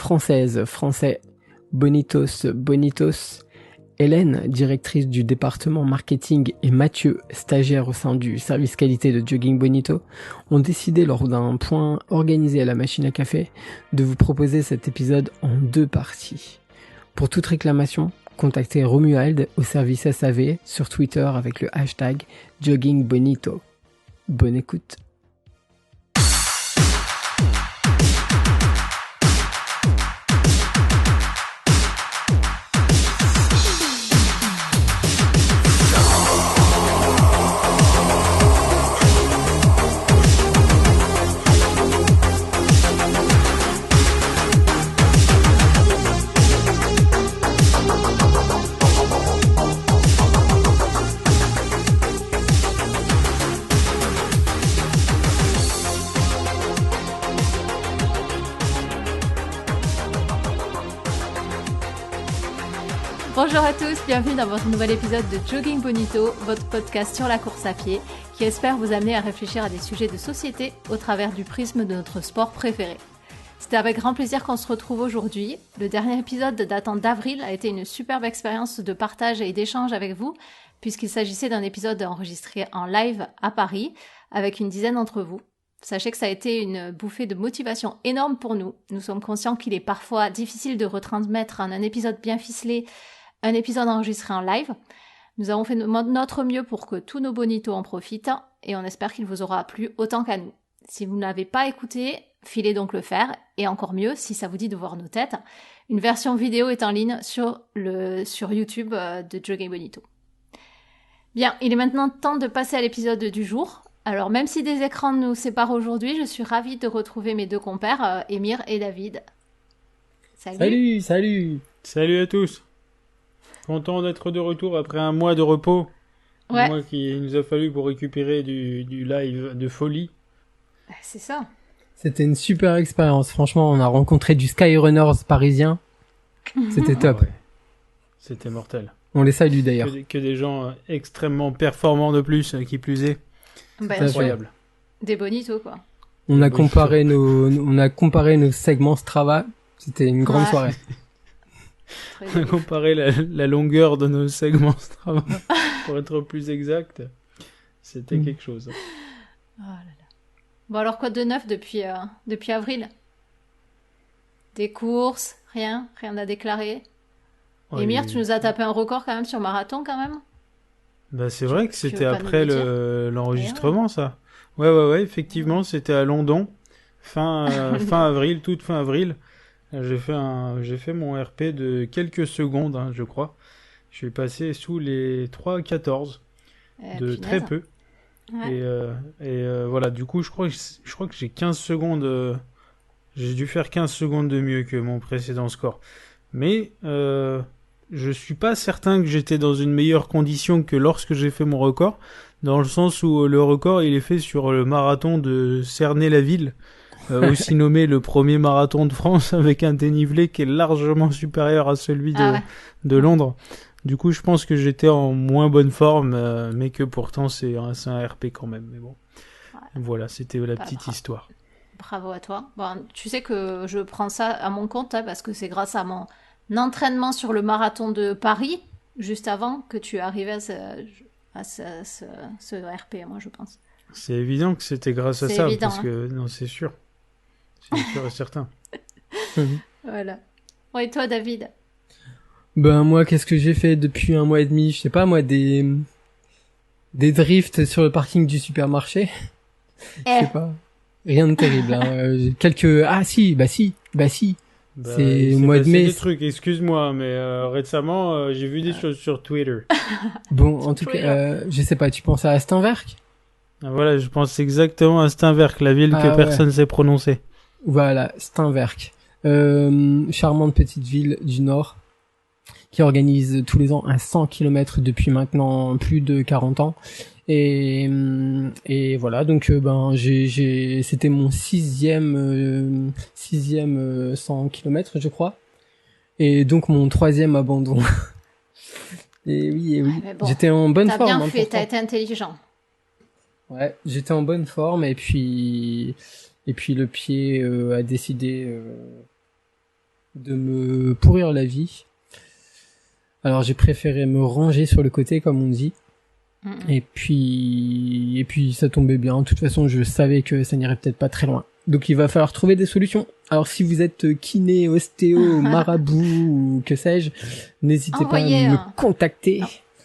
française, français, Bonitos, Hélène, directrice du département marketing, et Mathieu, stagiaire au sein du service qualité de Jogging Bonito, ont décidé lors d'un point organisé à la machine à café de vous proposer cet épisode en 2 parties. Pour toute réclamation, contactez Romuald au service SAV sur Twitter avec le hashtag Jogging Bonito. Bonne écoute. Bonjour à tous, bienvenue dans votre nouvel épisode de Jogging Bonito, votre podcast sur la course à pied, qui espère vous amener à réfléchir à des sujets de société au travers du prisme de notre sport préféré. C'est avec grand plaisir qu'on se retrouve aujourd'hui. Le dernier épisode datant d'avril a été une superbe expérience de partage et d'échange avec vous, puisqu'il s'agissait d'un épisode enregistré en live à Paris, avec une dizaine d'entre vous. Sachez que ça a été une bouffée de motivation énorme pour nous. Nous sommes conscients qu'il est parfois difficile de retransmettre un épisode bien ficelé, un épisode enregistré en live. Nous avons fait notre mieux pour que tous nos bonitos en profitent et on espère qu'il vous aura plu autant qu'à nous. Si vous ne l'avez pas écouté, filez donc le faire et encore mieux, si ça vous dit de voir nos têtes, une version vidéo est en ligne sur YouTube de Jogging Bonito. Bien, il est maintenant temps de passer à l'épisode du jour. Alors même si des écrans nous séparent aujourd'hui, je suis ravie de retrouver mes deux compères, Émir et David. Salut. Salut à tous. Content d'être de retour après un mois de repos. Ouais. Un mois qu'il nous a fallu pour récupérer du live de folie. C'est ça. C'était une super expérience. Franchement, on a rencontré du Skyrunners parisien. C'était top. Ouais. C'était mortel. On les salue d'ailleurs. Que des gens extrêmement performants de plus, qui plus est. C'est incroyable. Des bonitos, quoi. On a comparé nos segments Strava. C'était une grande soirée. On a comparé la longueur de nos segments Strava, pour être plus exact. C'était quelque chose. Oh là là. Bon alors quoi de neuf depuis avril? Des courses? Rien à déclarer? Ouais, Émir, tu nous as tapé un record quand même sur marathon quand même? Bah c'est vrai que c'était veux pas après nous le l'enregistrement, ça. Ouais, effectivement, c'était à London, fin avril, toute fin avril. J'ai fait mon RP de quelques secondes, je crois. Je suis passé sous les 3,14 de punaise. très peu. Ouais. Et voilà, du coup, je crois que j'ai 15 secondes. J'ai dû faire 15 secondes de mieux que mon précédent score. Mais je suis pas certain que j'étais dans une meilleure condition que lorsque j'ai fait mon record, dans le sens où le record il est fait sur le marathon de Cernay-la-Ville. Aussi nommé le premier marathon de France, avec un dénivelé qui est largement supérieur à celui de Londres. Du coup, je pense que j'étais en moins bonne forme, mais que pourtant c'est un RP quand même. Mais bon, voilà, c'était la petite histoire. Bravo à toi. Bon, tu sais que je prends ça à mon compte, parce que c'est grâce à mon entraînement sur le marathon de Paris, juste avant, que tu es arrivé à ce RP, moi je pense. C'est évident que c'était grâce à c'est ça, évident, parce que non, c'est sûr. C'est sûr et certain. Voilà. Ouais, et toi, David? Ben moi, qu'est-ce que j'ai fait depuis un mois et demi? Je sais pas, moi, des drifts sur le parking du supermarché. Je sais pas. Rien de terrible. C'est au mois de mai. Des trucs, excuse-moi, mais récemment, j'ai vu des choses sur Twitter. Bon, en tout cas, je sais pas, tu penses à Steinwerk? Voilà, je pense exactement à Steinwerk, la ville que personne sait prononcer. Voilà, Steinwerk. Charmante petite ville du Nord qui organise tous les ans un 100 km depuis maintenant plus de 40 ans. Et voilà, donc c'était mon sixième 100 km, je crois. Et donc mon 3e abandon. Et oui. Bon, j'étais en bonne forme. T'as bien fait, t'as été intelligent. Ouais, j'étais en bonne forme et puis le pied a décidé de me pourrir la vie. Alors j'ai préféré me ranger sur le côté, comme on dit. Et puis ça tombait bien. De toute façon, je savais que ça n'irait peut-être pas très loin. Donc il va falloir trouver des solutions. Alors si vous êtes kiné, ostéo, marabout ou que sais-je, n'hésitez pas à me contacter.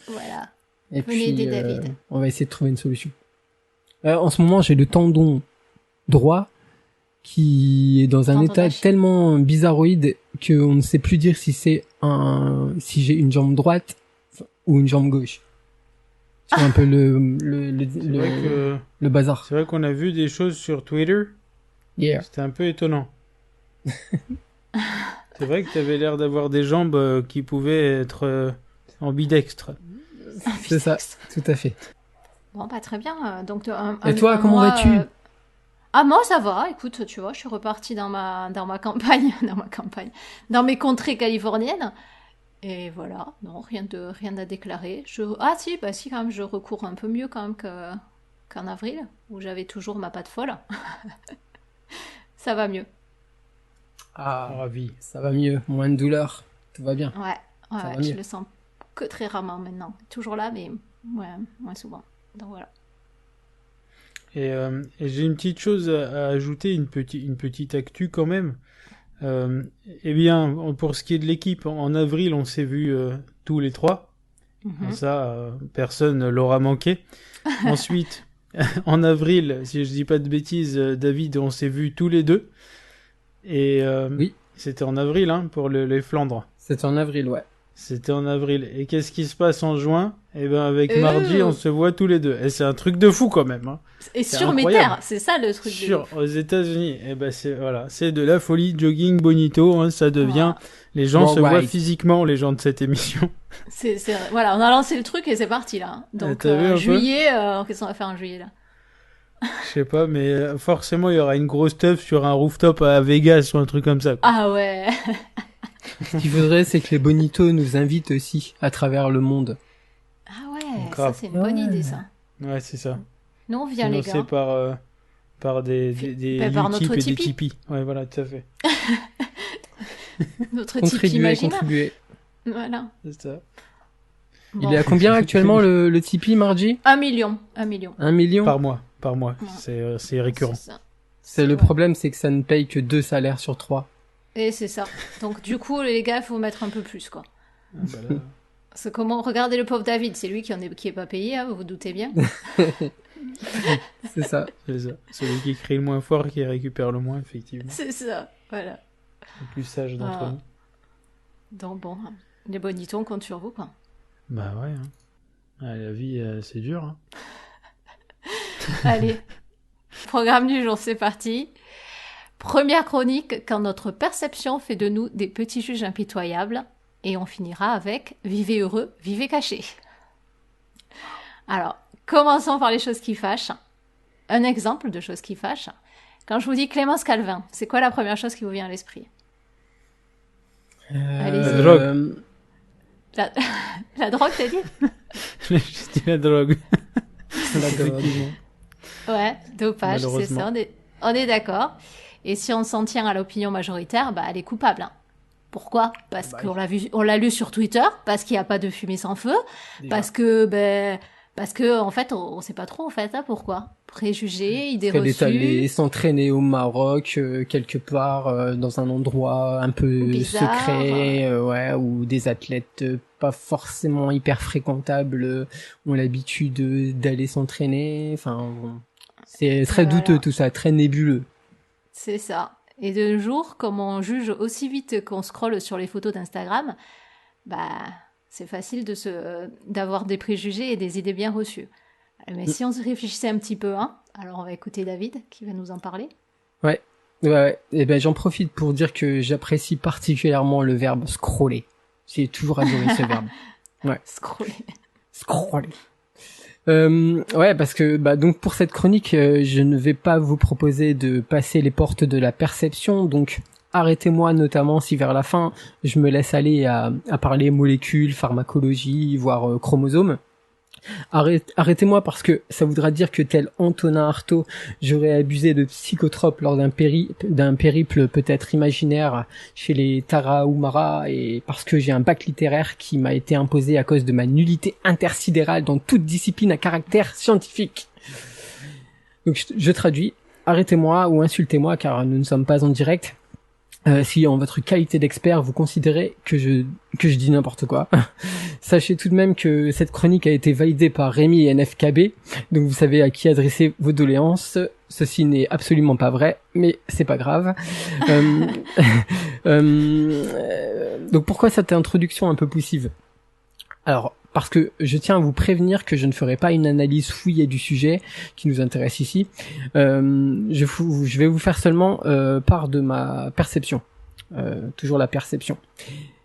Voilà. Et venez puis aider David. on va essayer de trouver une solution. En ce moment, j'ai le tendon droit qui est dans un Tendon état d'Achille. tellement bizarroïde qu'on ne sait plus dire si si j'ai une jambe droite ou une jambe gauche. C'est un peu le bazar. C'est vrai qu'on a vu des choses sur Twitter. Yeah. C'était un peu étonnant. C'est vrai que tu avais l'air d'avoir des jambes qui pouvaient être ambidextres. C'est ça, tout à fait. Bon, pas très bien. Donc, Et toi, comment vas-tu? Ah, moi, ça va. Écoute, tu vois, je suis repartie dans ma campagne, dans mes contrées californiennes. Et voilà, non, rien à déclarer. Ah si, quand même, je recours un peu mieux quand même qu'en avril, où j'avais toujours ma patte folle. Ça va mieux. Ah, Ravi. ça va mieux, moins de douleur, tout va bien. Ouais, va je mieux. le sens que très rarement maintenant. Toujours là, mais moins souvent. Donc voilà. Et j'ai une petite chose à ajouter, une petite actu quand même. Eh bien, pour ce qui est de l'équipe, en avril, on s'est vus tous les trois. Ça, personne l'aura manqué. Ensuite, en avril, si je dis pas de bêtises, David, on s'est vus tous les deux. Et Oui. c'était en avril, hein, pour les Flandres. C'était en avril, ouais. C'était en avril. Et qu'est-ce qui se passe en juin? Eh ben, avec Mardi, on se voit tous les deux. Et c'est un truc de fou quand même, hein. Et C'est sur mes incroyable. terres, c'est ça le truc. Aux États-Unis, eh ben c'est de la folie, jogging bonito, hein, ça devient. Les gens se voient Worldwide. physiquement, les gens de cette émission. Voilà, on a lancé le truc et c'est parti là. Donc t'as vu un peu juillet, qu'est-ce qu'on va faire en juillet là? Je sais pas, mais forcément il y aura une grosse teuf sur un rooftop à Vegas ou un truc comme ça. Ah ouais. Ce qu'il faudrait, c'est que les bonitos nous invitent aussi à travers le monde. Ah ouais, Grave. ça c'est une bonne idée ça. Ouais, c'est ça. Nous on vient les Financé gars. par des par Utip notre et des Tipeee. Tipeee. Ouais, voilà, tout à fait. Notre Tipeee Contribuer, imaginaire. contribuer. Voilà. C'est ça. Bon. Il est à combien actuellement le Tipeee, Margie? 1 million. 1 million. 1 million? Par mois. Ouais. C'est récurrent. C'est ça. C'est le Ouais. problème, c'est que ça ne paye que 2 salaires sur 3. Et c'est ça. Donc du coup les gars, il faut mettre un peu plus quoi. Ah, bah là. C'est comment regardez le pauvre David, c'est lui qui est pas payé, hein, vous vous doutez bien. C'est ça. C'est ça. Celui qui crie le moins fort qui récupère le moins, effectivement. C'est ça. Voilà. Le plus sage d'entre Ah. nous. Donc bon, les bonitons comptent sur vous quoi. Bah ouais. Hein. Ah, la vie, c'est dur. Hein. Allez, programme du jour, c'est parti. Première chronique, quand notre perception fait de nous des petits juges impitoyables. Et on finira avec vivez heureux, vivez cachés. Alors, commençons par les choses qui fâchent. Un exemple de choses qui fâchent. Quand je vous dis Clémence Calvin, c'est quoi la première chose qui vous vient à l'esprit? Allez-y. La drogue. La drogue, t'as dit? J'ai juste dit la drogue. La drogue. Ouais, dopage, c'est Malheureusement. ça, on est d'accord. Et si on s'en tient à l'opinion majoritaire, bah, elle est coupable. Hein. Pourquoi? Parce Bah, on l'a lu sur Twitter, parce qu'il n'y a pas de fumée sans feu, Déjà. parce que en fait, on sait pas trop en fait, hein, pourquoi. Préjugés, idées Qu'elle est allée reçues. s'entraîner au Maroc, quelque part, dans un endroit un peu Bizarre. secret, ouais, où des athlètes pas forcément hyper fréquentables ont l'habitude d'aller s'entraîner. Enfin, bon. C'est très Voilà. douteux tout ça, très nébuleux. C'est ça. Et de nos jours, comme on juge aussi vite qu'on scrolle sur les photos d'Instagram, bah, c'est facile d'avoir des préjugés et des idées bien reçues. Mais si on se réfléchissait un petit peu, hein, alors on va écouter David qui va nous en parler. Ouais. Et ben j'en profite pour dire que j'apprécie particulièrement le verbe scroller. J'ai toujours adoré ce verbe. Scroller. Scroller. Ouais, parce que donc pour cette chronique, je ne vais pas vous proposer de passer les portes de la perception, donc arrêtez-moi notamment si vers la fin je me laisse aller à parler molécules, pharmacologie, voire chromosomes. Arrêtez-moi parce que ça voudra dire que tel Antonin Artaud, j'aurais abusé de psychotropes lors d'un périple peut-être imaginaire chez les Tarahumara et parce que j'ai un bac littéraire qui m'a été imposé à cause de ma nullité intersidérale dans toute discipline à caractère scientifique. Donc je traduis, arrêtez-moi ou insultez-moi car nous ne sommes pas en direct. Si en votre qualité d'expert vous considérez que je dis n'importe quoi, sachez tout de même que cette chronique a été validée par Rémi et NFKB, donc vous savez à qui adresser vos doléances. Ceci n'est absolument pas vrai, mais c'est pas grave. Donc pourquoi cette introduction un peu poussive ? Alors, parce que je tiens à vous prévenir que je ne ferai pas une analyse fouillée du sujet qui nous intéresse ici. Je vais vous faire seulement part de ma perception. Toujours la perception.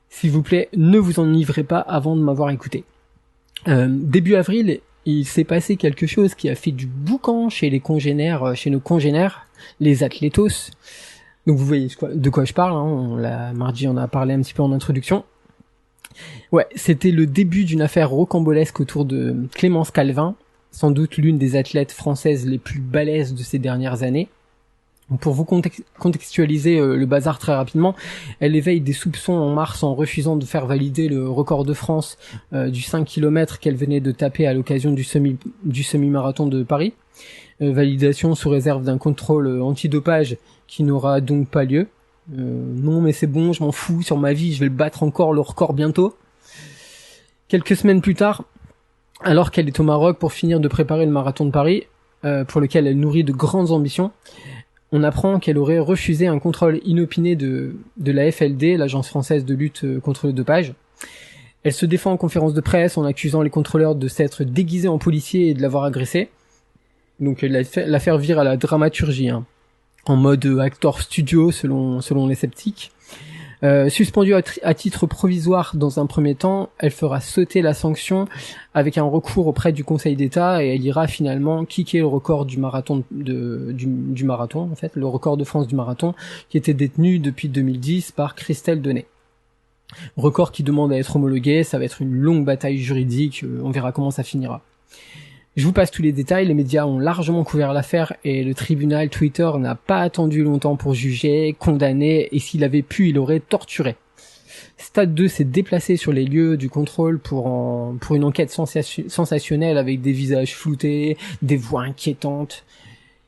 S'il vous plaît, ne vous enivrez pas avant de m'avoir écouté. Début avril, il s'est passé quelque chose qui a fait du boucan chez nos congénères, les athlètes. Donc vous voyez de quoi je parle, hein, mardi on a parlé un petit peu en introduction. Ouais, c'était le début d'une affaire rocambolesque autour de Clémence Calvin, sans doute l'une des athlètes françaises les plus balèzes de ces dernières années. Pour vous contextualiser le bazar très rapidement, elle éveille des soupçons en mars en refusant de faire valider le record de France du 5 km qu'elle venait de taper à l'occasion du semi-marathon de Paris. Validation sous réserve d'un contrôle antidopage qui n'aura donc pas lieu. Non mais c'est bon, je m'en fous, sur ma vie je vais le battre encore le record bientôt. Quelques semaines plus tard, alors qu'elle est au Maroc pour finir de préparer le marathon de Paris, pour lequel elle nourrit de grandes ambitions, on apprend qu'elle aurait refusé un contrôle inopiné de la FLD, l'agence française de lutte contre le dopage. Elle se défend en conférence de presse en accusant les contrôleurs de s'être déguisés en policiers et de l'avoir agressée. Donc l'affaire vire à la dramaturgie, hein, en mode actor studio selon les sceptiques. Suspendue à titre provisoire dans un premier temps, elle fera sauter la sanction avec un recours auprès du Conseil d'État et elle ira finalement kicker le record du marathon du marathon, en fait, le record de France du marathon qui était détenu depuis 2010 par Christelle Denay. Record qui demande à être homologué, ça va être une longue bataille juridique, on verra comment ça finira. Je vous passe tous les détails, les médias ont largement couvert l'affaire et le tribunal Twitter n'a pas attendu longtemps pour juger, condamner et s'il avait pu, il aurait torturé. Stade 2 s'est déplacé sur les lieux du contrôle pour une enquête sensationnelle avec des visages floutés, des voix inquiétantes.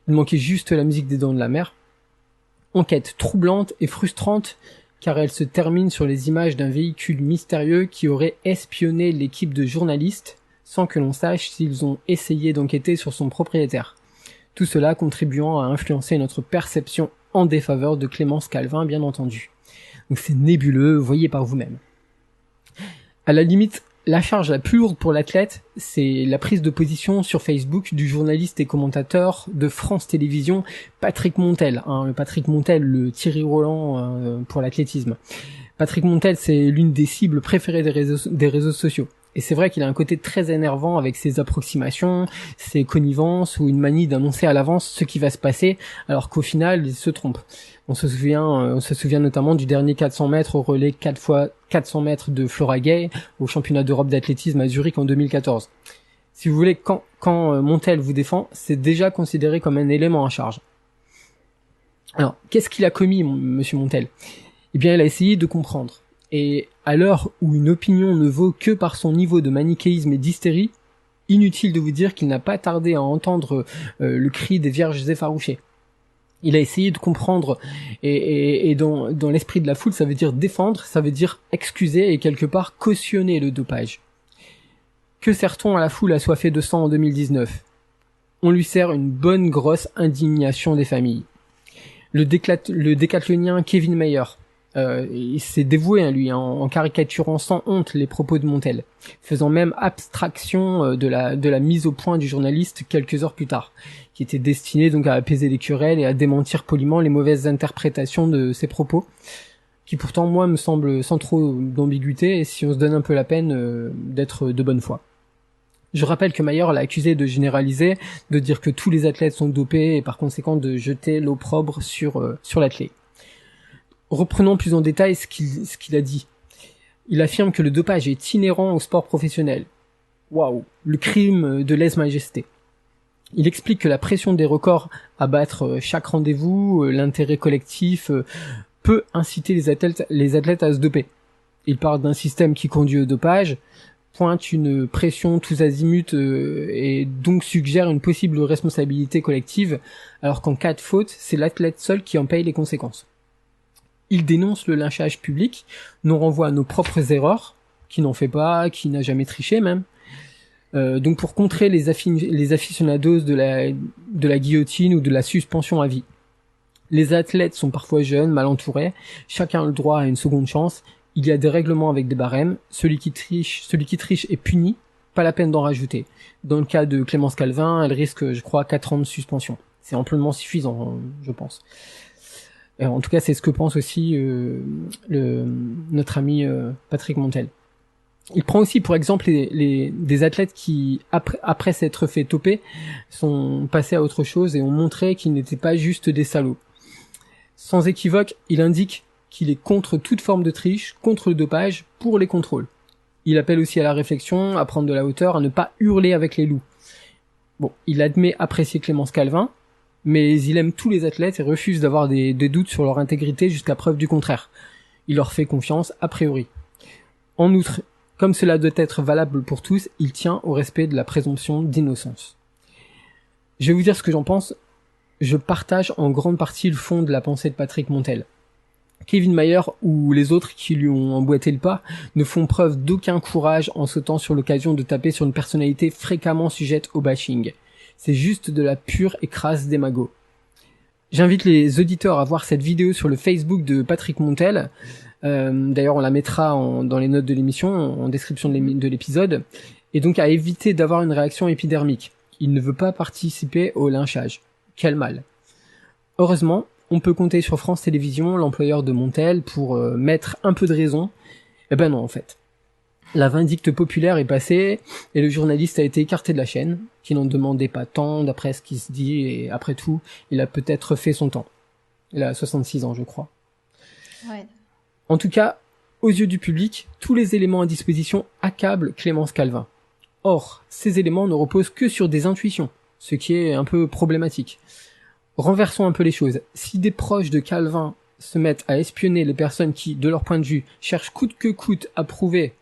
Il manquait juste la musique des Dents de la Mer. Enquête troublante et frustrante car elle se termine sur les images d'un véhicule mystérieux qui aurait espionné l'équipe de journalistes sans que l'on sache s'ils ont essayé d'enquêter sur son propriétaire. Tout cela contribuant à influencer notre perception en défaveur de Clémence Calvin, bien entendu. Donc c'est nébuleux, voyez par vous-même. À la limite, la charge la plus lourde pour l'athlète, c'est la prise de position sur Facebook du journaliste et commentateur de France Télévisions, Patrick Montel. Patrick Montel, le Thierry Roland pour l'athlétisme. Patrick Montel, c'est l'une des cibles préférées des réseaux sociaux. Et c'est vrai qu'il a un côté très énervant avec ses approximations, ses connivences ou une manie d'annoncer à l'avance ce qui va se passer, alors qu'au final, il se trompe. On se souvient notamment du dernier 400 mètres au relais 4 x 400 mètres de Flora Gay au championnat d'Europe d'athlétisme à Zurich en 2014. Si vous voulez, quand Montel vous défend, c'est déjà considéré comme un élément à charge. Alors, qu'est-ce qu'il a commis, monsieur Montel ? Eh bien, il a essayé de comprendre. Et à l'heure où une opinion ne vaut que par son niveau de manichéisme et d'hystérie, inutile de vous dire qu'il n'a pas tardé à entendre le cri des vierges effarouchées. Il a essayé de comprendre, et dans l'esprit de la foule, ça veut dire défendre, ça veut dire excuser et quelque part cautionner le dopage. Que sert-on à la foule assoiffée de sang en 2019 ? On lui sert une bonne grosse indignation des familles. Le décathlonien Kevin Mayer, il s'est dévoué en caricaturant sans honte les propos de Montel, faisant même abstraction de la mise au point du journaliste quelques heures plus tard, qui était destiné donc à apaiser les querelles et à démentir poliment les mauvaises interprétations de ses propos, qui pourtant moi me semblent sans trop d'ambiguïté et si on se donne un peu la peine d'être de bonne foi. Je rappelle que Mayer l'a accusé de généraliser, de dire que tous les athlètes sont dopés et par conséquent de jeter l'opprobre sur l'athlète. Reprenons plus en détail ce qu'il a dit. Il affirme que le dopage est inhérent au sport professionnel. Waouh, le crime de lèse-majesté. Il explique que la pression des records à battre chaque rendez-vous, l'intérêt collectif, peut inciter les athlètes à se doper. Il parle d'un système qui conduit au dopage, pointe une pression tous azimuts et donc suggère une possible responsabilité collective, alors qu'en cas de faute, c'est l'athlète seul qui en paye les conséquences. Il dénonce le lynchage public, nous renvoie à nos propres erreurs, qui n'en fait pas, qui n'a jamais triché même. Donc pour contrer les aficionados de la guillotine ou de la suspension à vie. Les athlètes sont parfois jeunes, mal entourés, chacun a le droit à une seconde chance, il y a des règlements avec des barèmes, celui qui triche est puni, pas la peine d'en rajouter. Dans le cas de Clémence Calvin, elle risque, je crois, 4 ans de suspension. C'est amplement suffisant, je pense. En tout cas, c'est ce que pense aussi notre ami Patrick Montel. Il prend aussi pour exemple des athlètes qui, après s'être fait toper, sont passés à autre chose et ont montré qu'ils n'étaient pas juste des salauds. Sans équivoque, il indique qu'il est contre toute forme de triche, contre le dopage, pour les contrôles. Il appelle aussi à la réflexion, à prendre de la hauteur, à ne pas hurler avec les loups. Bon, il admet apprécier Clémence Calvin, mais il aime tous les athlètes et refuse d'avoir des doutes sur leur intégrité jusqu'à preuve du contraire. Il leur fait confiance a priori. En outre, comme cela doit être valable pour tous, il tient au respect de la présomption d'innocence. Je vais vous dire ce que j'en pense. Je partage en grande partie le fond de la pensée de Patrick Montel. Kevin Mayer ou les autres qui lui ont emboîté le pas ne font preuve d'aucun courage en sautant sur l'occasion de taper sur une personnalité fréquemment sujette au bashing. C'est juste de la pure et crasse démago. J'invite les auditeurs à voir cette vidéo sur le Facebook de Patrick Montel. D'ailleurs, on la mettra dans les notes de l'émission, en description de l'épisode. Et donc à éviter d'avoir une réaction épidermique. Il ne veut pas participer au lynchage. Quel mal. Heureusement, on peut compter sur France Télévisions, l'employeur de Montel, pour mettre un peu de raison. Eh ben non, en fait. La vindicte populaire est passée, et le journaliste a été écarté de la chaîne, qui n'en demandait pas tant, d'après ce qui se dit, et après tout, il a peut-être fait son temps. Il a 66 ans, je crois. Ouais. En tout cas, aux yeux du public, tous les éléments à disposition accablent Clémence Calvin. Or, ces éléments ne reposent que sur des intuitions, ce qui est un peu problématique. Renversons un peu les choses. Si des proches de Calvin se mettent à espionner les personnes qui, de leur point de vue, cherchent coûte que coûte à prouver,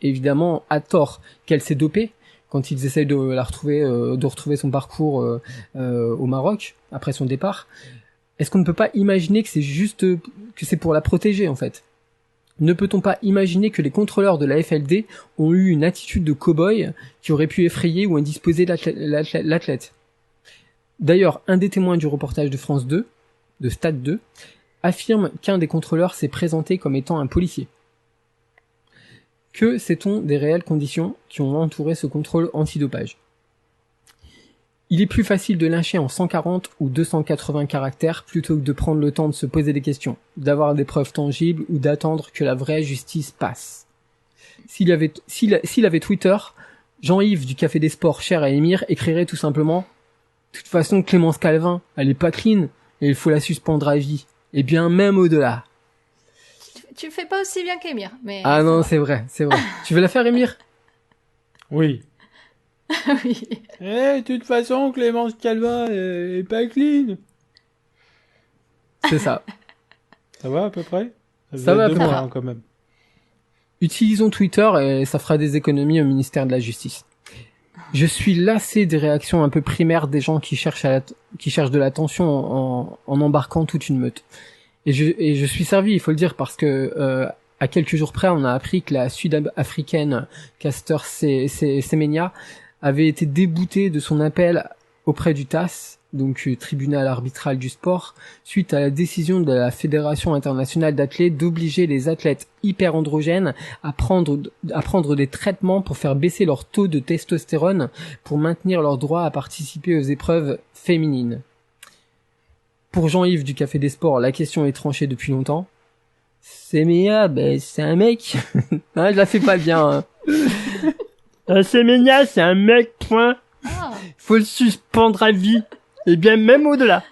évidemment à tort, qu'elle s'est dopée, quand ils essayent de retrouver son parcours au Maroc, après son départ, est-ce qu'on ne peut pas imaginer que c'est pour la protéger, en fait? Ne peut-on pas imaginer que les contrôleurs de la FLD ont eu une attitude de cow-boy qui aurait pu effrayer ou indisposer l'athlète? D'ailleurs, un des témoins du reportage de France 2, de Stade 2, affirme qu'un des contrôleurs s'est présenté comme étant un policier. Que sait-on des réelles conditions qui ont entouré ce contrôle antidopage? Il est plus facile de lyncher en 140 ou 280 caractères plutôt que de prendre le temps de se poser des questions, d'avoir des preuves tangibles ou d'attendre que la vraie justice passe. S'il avait Twitter, Jean-Yves du Café des Sports, cher à Émir, écrirait tout simplement: de toute façon, Clémence Calvin, elle est pas clean, et il faut la suspendre à vie. Et bien, même au-delà. Tu fais pas aussi bien qu'Émir, mais... Ah non, c'est vrai. Tu veux la faire, Émir? Oui. Oui. De toute façon, Clémence Calvin est pas clean. C'est ça. Ça va à peu près? Ça va à peu près. Hein, quand même. Utilisons Twitter et ça fera des économies au ministère de la Justice. Je suis lassé des réactions un peu primaires des gens qui cherchent de l'attention en embarquant toute une meute. Et je suis servi, il faut le dire, parce que à quelques jours près, on a appris que la sud-africaine Caster Semenya avait été déboutée de son appel auprès du TAS, donc tribunal arbitral du sport, suite à la décision de la Fédération internationale d'athlètes d'obliger les athlètes hyperandrogènes à prendre des traitements pour faire baisser leur taux de testostérone pour maintenir leur droit à participer aux épreuves féminines. Pour Jean-Yves du Café des Sports, la question est tranchée depuis longtemps. Semenya, c'est un mec. Hein, je la fais pas bien. Hein. Semenya, c'est un mec, point. Ah. Faut le suspendre à vie. Et bien même au-delà.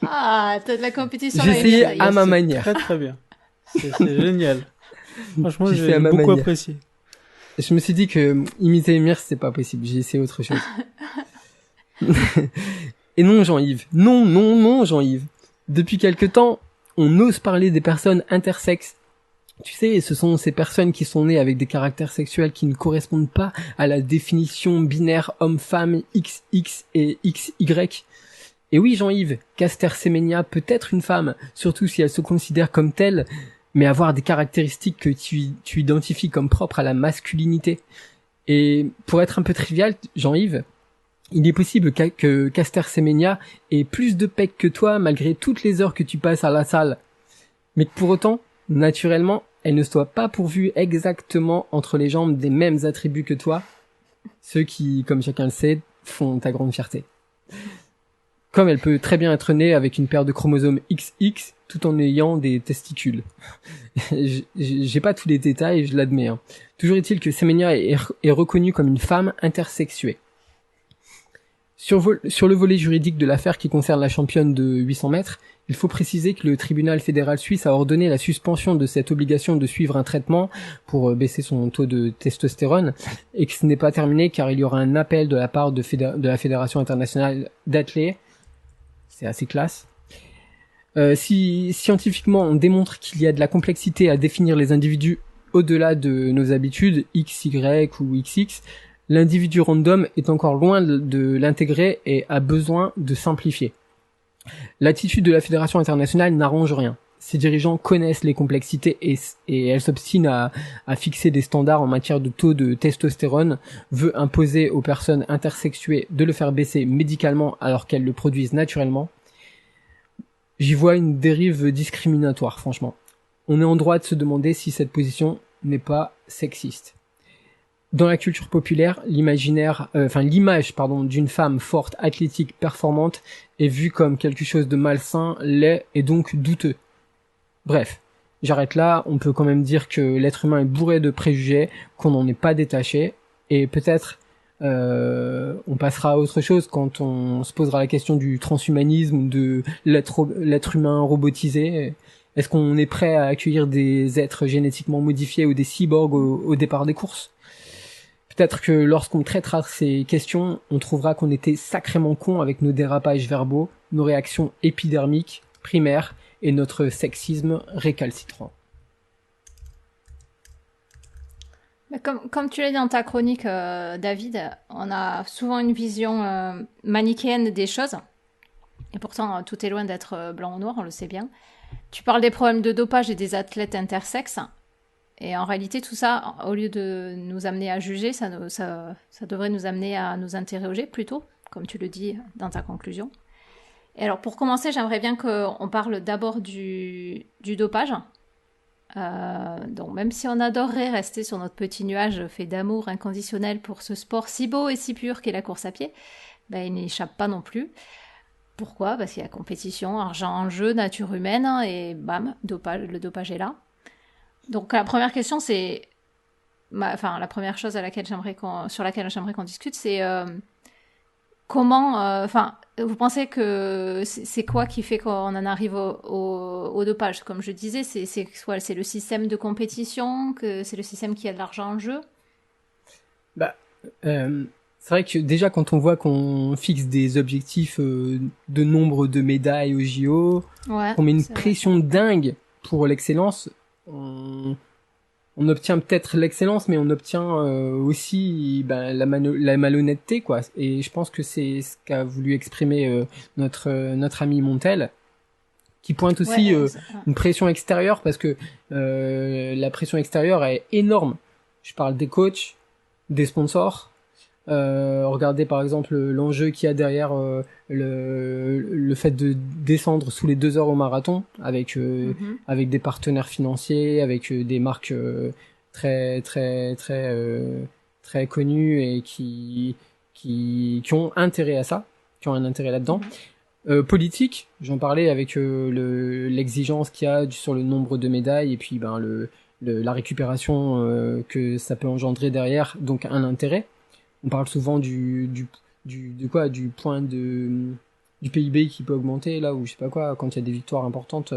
Ah, t'as de la compétition. J'ai essayé à ma manière. Très très bien. C'est génial. Franchement, J'ai fait à j'ai ma beaucoup manière. apprécié. Je me suis dit que imiter Emir, c'est pas possible. J'ai essayé autre chose. Et non, Jean-Yves. Non, Jean-Yves. Depuis quelque temps, on ose parler des personnes intersexes. Tu sais, ce sont ces personnes qui sont nées avec des caractères sexuels qui ne correspondent pas à la définition binaire homme-femme XX et XY. Et oui, Jean-Yves, Caster Semenya peut être une femme, surtout si elle se considère comme telle, mais avoir des caractéristiques que tu identifies comme propres à la masculinité. Et pour être un peu trivial, Jean-Yves, il est possible que Caster Semenya ait plus de pecs que toi malgré toutes les heures que tu passes à la salle. Mais que pour autant, naturellement, elle ne soit pas pourvue exactement entre les jambes des mêmes attributs que toi, ceux qui, comme chacun le sait, font ta grande fierté. Comme elle peut très bien être née avec une paire de chromosomes XX tout en ayant des testicules. J'ai pas tous les détails, je l'admets. Hein. Toujours est-il que Semenya est reconnue comme une femme intersexuée. Sur le volet juridique de l'affaire qui concerne la championne de 800 mètres, il faut préciser que le tribunal fédéral suisse a ordonné la suspension de cette obligation de suivre un traitement pour baisser son taux de testostérone et que ce n'est pas terminé car il y aura un appel de la part de la Fédération internationale d'athlée. C'est assez classe. Si scientifiquement on démontre qu'il y a de la complexité à définir les individus au-delà de nos habitudes, X, Y ou XX, l'individu random est encore loin de l'intégrer et a besoin de simplifier. L'attitude de la Fédération internationale n'arrange rien. Ses dirigeants connaissent les complexités et elle s'obstine à fixer des standards en matière de taux de testostérone, veut imposer aux personnes intersexuées de le faire baisser médicalement alors qu'elles le produisent naturellement. J'y vois une dérive discriminatoire, franchement. On est en droit de se demander si cette position n'est pas sexiste. Dans la culture populaire, l'image d'une femme forte, athlétique, performante est vue comme quelque chose de malsain, laid et donc douteux. Bref, j'arrête là, on peut quand même dire que l'être humain est bourré de préjugés, qu'on n'en est pas détaché, et peut-être on passera à autre chose quand on se posera la question du transhumanisme, de l'être humain robotisé. Est-ce qu'on est prêt à accueillir des êtres génétiquement modifiés ou des cyborgs au départ des courses ? Peut-être que lorsqu'on traitera ces questions, on trouvera qu'on était sacrément cons avec nos dérapages verbaux, nos réactions épidermiques, primaires, et notre sexisme récalcitrant. Comme tu l'as dit dans ta chronique, David, on a souvent une vision manichéenne des choses. Et pourtant, tout est loin d'être blanc ou noir, on le sait bien. Tu parles des problèmes de dopage et des athlètes intersexes. Et en réalité, tout ça, au lieu de nous amener à juger, ça devrait nous amener à nous interroger plutôt, comme tu le dis dans ta conclusion. Et alors, pour commencer, j'aimerais bien qu'on parle d'abord du dopage. Donc, même si on adorerait rester sur notre petit nuage fait d'amour inconditionnel pour ce sport si beau et si pur qu'est la course à pied, ben, il n'échappe pas non plus. Pourquoi ? Parce qu'il y a compétition, argent en jeu, nature humaine, et bam, le dopage est là. Donc la première question, c'est, la première chose sur laquelle j'aimerais qu'on discute, c'est comment, vous pensez que c'est quoi qui fait qu'on en arrive au dopage ? Comme je disais, c'est le système de compétition, que c'est le système qui a de l'argent en jeu ? C'est vrai que déjà quand on voit qu'on fixe des objectifs de nombre de médailles au JO, qu'on met une pression dingue pour l'excellence, on obtient peut-être l'excellence, mais on obtient aussi la malhonnêteté, quoi. Et je pense que c'est ce qu'a voulu exprimer notre ami Montel, qui pointe aussi une pression extérieure, parce que la pression extérieure est énorme. Je parle des coachs, des sponsors. Regardez par exemple l'enjeu qu'il y a derrière le fait de descendre sous les 2 heures au marathon avec des partenaires financiers, avec des marques très connues et qui ont intérêt à ça, qui ont un intérêt là-dedans. Politique, j'en parlais avec l'exigence qu'il y a sur le nombre de médailles et puis la récupération que ça peut engendrer derrière, donc un intérêt. On parle souvent du point du PIB qui peut augmenter là, ou je sais pas quoi, quand il y a des victoires importantes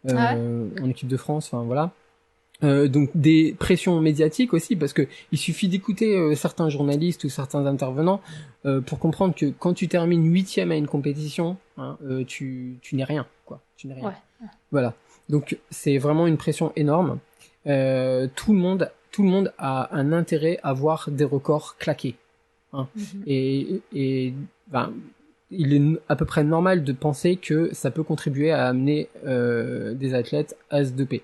en équipe de France, enfin voilà. Donc des pressions médiatiques aussi, parce que il suffit d'écouter certains journalistes ou certains intervenants pour comprendre que quand tu termines 8e à une compétition, hein, tu n'es rien, quoi. Tu n'es rien. Ouais. Voilà. Donc c'est vraiment une pression énorme. Tout le monde a un intérêt à voir des records claqués. Hein. Et ben, il est à peu près normal de penser que ça peut contribuer à amener des athlètes à se doper.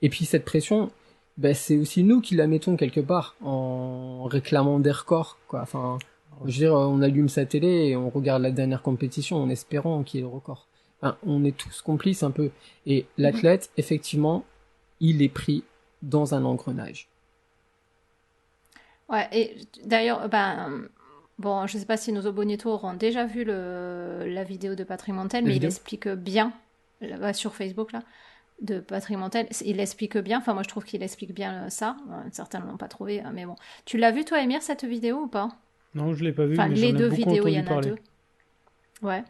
Et puis cette pression, ben, c'est aussi nous qui la mettons quelque part en réclamant des records, quoi. Enfin, je veux dire, on allume sa télé et on regarde la dernière compétition en espérant qu'il y ait le record. Enfin, on est tous complices un peu. Et l'athlète, effectivement, il est pris dans un engrenage. Ouais, et d'ailleurs, bon, je sais pas si nos abonnés auront déjà vu la vidéo de Patrick Montel, mais il explique bien, sur Facebook, là, de Patrick Montel, il explique bien, enfin moi je trouve qu'il explique bien ça, certains ne l'ont pas trouvé, mais bon. Tu l'as vu toi, Émir, cette vidéo ou pas? Non, je l'ai pas vu, enfin, mais les j'en ai deux beaucoup vidéos, il y entendu en a parler. deux. Ouais.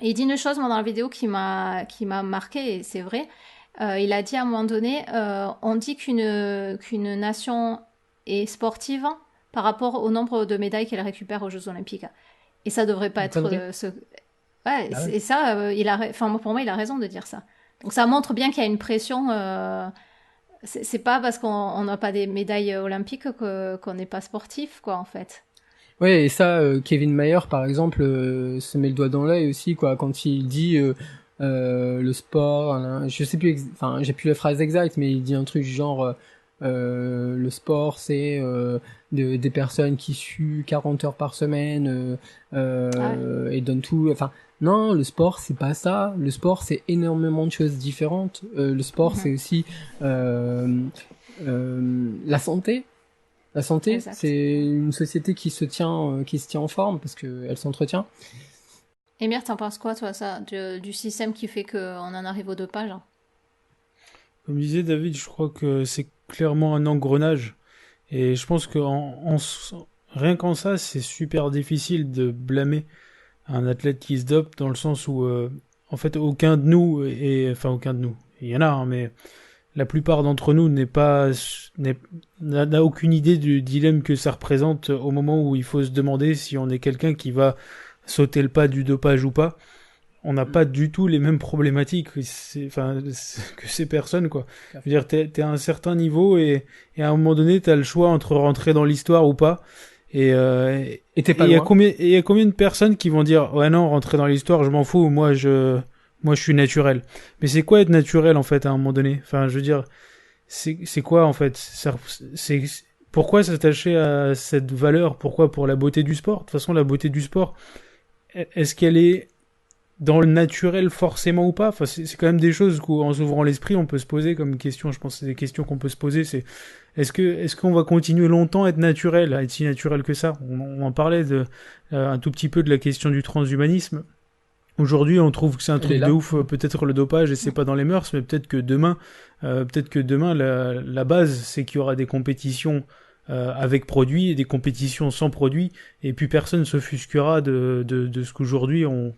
Et il dit une chose, moi, dans la vidéo qui m'a marqué, et c'est vrai, il a dit à un moment donné, on dit qu'une nation est sportive par rapport au nombre de médailles qu'elle récupère aux Jeux Olympiques. Et ça devrait pas être ce... Ouais, Ah ouais. et ça, enfin, pour moi, il a raison de dire ça. Donc ça montre bien qu'il y a une pression. C'est pas parce qu'on n'a pas des médailles olympiques qu'on n'est pas sportif, quoi, en fait. Ouais, et ça, Kevin Mayer, par exemple, se met le doigt dans l'œil aussi, quoi, quand il dit le sport, hein, je sais plus, enfin, j'ai plus la phrase exacte, mais il dit un truc genre le sport, c'est des personnes qui suent 40 heures par semaine et donnent tout. Enfin, non, le sport, c'est pas ça. Le sport, c'est énormément de choses différentes. Le sport, c'est aussi la santé. La santé, Exact. c'est une société qui se tient en forme parce qu'elle s'entretient. Émir, t'en penses quoi, toi, ça, du système qui fait qu'on en arrive au dopage? Comme disait David, je crois que c'est clairement un engrenage. Et je pense que rien qu'en ça, c'est super difficile de blâmer un athlète qui se dope, dans le sens où, en fait, aucun de nous, enfin aucun de nous, il y en a, hein, mais la plupart d'entre nous n'a aucune idée du dilemme que ça représente au moment où il faut se demander si on est quelqu'un qui va sauter le pas du dopage ou pas. On n'a pas du tout les mêmes problématiques que ces personnes, quoi. Je veux dire, t'es à un certain niveau et à un moment donné, t'as le choix entre rentrer dans l'histoire ou pas. Et t'es pas loin. Il y a combien de personnes qui vont dire, ouais non, rentrer dans l'histoire, je m'en fous, moi je suis naturel. Mais c'est quoi être naturel, en fait, à un moment donné? Enfin, je veux dire, c'est quoi, en fait? Pourquoi s'attacher à cette valeur? Pourquoi? Pour la beauté du sport? De toute façon, la beauté du sport, est-ce qu'elle est dans le naturel forcément ou pas? Enfin, c'est quand même des choses qu'en s'ouvrant l'esprit, on peut se poser comme question. Je pense que c'est des questions qu'on peut se poser. C'est est-ce qu'on va continuer longtemps à être naturel, à être si naturel que ça? On en parlait un tout petit peu de la question du transhumanisme. Aujourd'hui, on trouve que c'est un truc de ouf, peut-être le dopage, et c'est pas dans les mœurs, mais peut-être que demain, la base, c'est qu'il y aura des compétitions avec produits et des compétitions sans produits, et puis personne s'offusquera de ce qu'aujourd'hui on.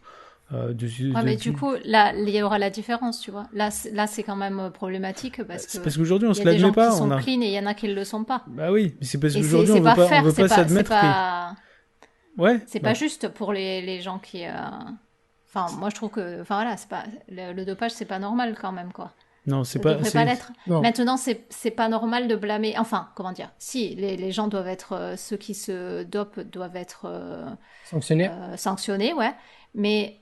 Mais du coup, là, il y aura la différence, tu vois. Là, c'est quand même problématique parce qu'aujourd'hui, on se Il y l'admet pas. a des gens qui sont clean et il y en a qui ne le sont pas. Bah oui, mais c'est parce qu'aujourd'hui, on veut pas s'admettre. Ouais. C'est pas juste pour les gens qui. Enfin, moi, je trouve que, enfin voilà, c'est pas le dopage, c'est pas normal quand même, quoi. Non, c'est pas. Ça devrait pas l'être. Maintenant, c'est pas normal de blâmer. Enfin, comment dire? Si, les gens doivent être, ceux qui se dopent doivent être sanctionnés, ouais. Mais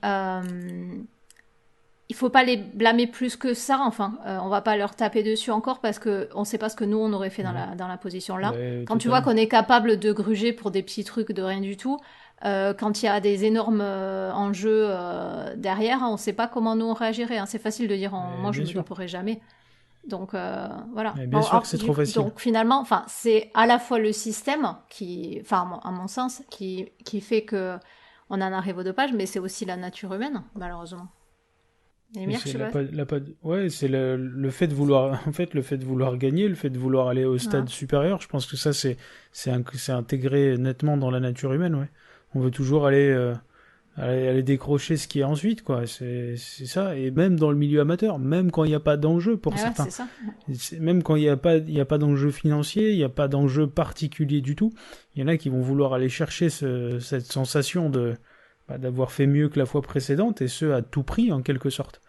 il faut pas les blâmer plus que ça. Enfin, on va pas leur taper dessus encore parce que on sait pas ce que nous on aurait fait dans la position là. Ouais, quand tu vois qu'on est capable de gruger pour des petits trucs de rien du tout, quand il y a des énormes enjeux derrière, on sait pas comment nous on réagirait. Hein. C'est facile de dire moi je me doperai jamais. Donc voilà. Mais bien sûr que c'est trop facile. Donc finalement, enfin c'est à la fois le système qui, enfin à mon sens, qui fait que on en arrive au dopage, mais c'est aussi la nature humaine, malheureusement. Ouais, c'est le fait de vouloir, en fait, le fait de vouloir gagner, le fait de vouloir aller au stade supérieur. Je pense que ça, c'est intégré nettement dans la nature humaine, ouais. On veut toujours aller aller décrocher ce qui est ensuite, quoi. C'est ça. Et même dans le milieu amateur, même quand il n'y a pas d'enjeu pour certains. C'est ça. Même quand il n'y a pas d'enjeu financier, il n'y a pas d'enjeu particulier du tout, il y en a qui vont vouloir aller chercher cette sensation d'avoir fait mieux que la fois précédente, et ce, à tout prix, en quelque sorte.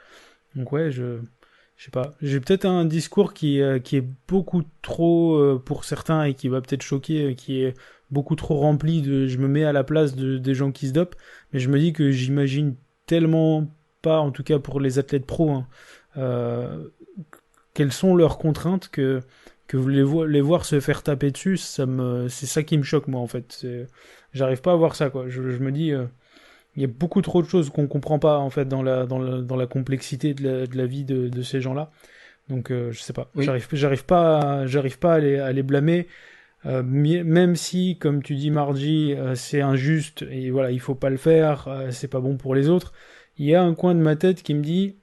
Donc ouais, je sais pas. J'ai peut-être un discours qui est beaucoup trop, pour certains, et qui va peut-être choquer, qui est beaucoup trop rempli je me mets à la place des gens qui se dopent, mais je me dis que j'imagine tellement pas, en tout cas pour les athlètes pros, hein, quelles sont leurs contraintes que les voir se faire taper dessus, c'est ça qui me choque, moi, en fait. J'arrive pas à voir ça, quoi. Je me dis, il y a beaucoup trop de choses qu'on comprend pas, en fait, dans la complexité de la vie de ces gens-là. Donc, je sais pas. Oui. J'arrive pas à les blâmer. Même si, comme tu dis, Margie, c'est injuste et voilà, il faut pas le faire, c'est pas bon pour les autres. Il y a un coin de ma tête qui me dit,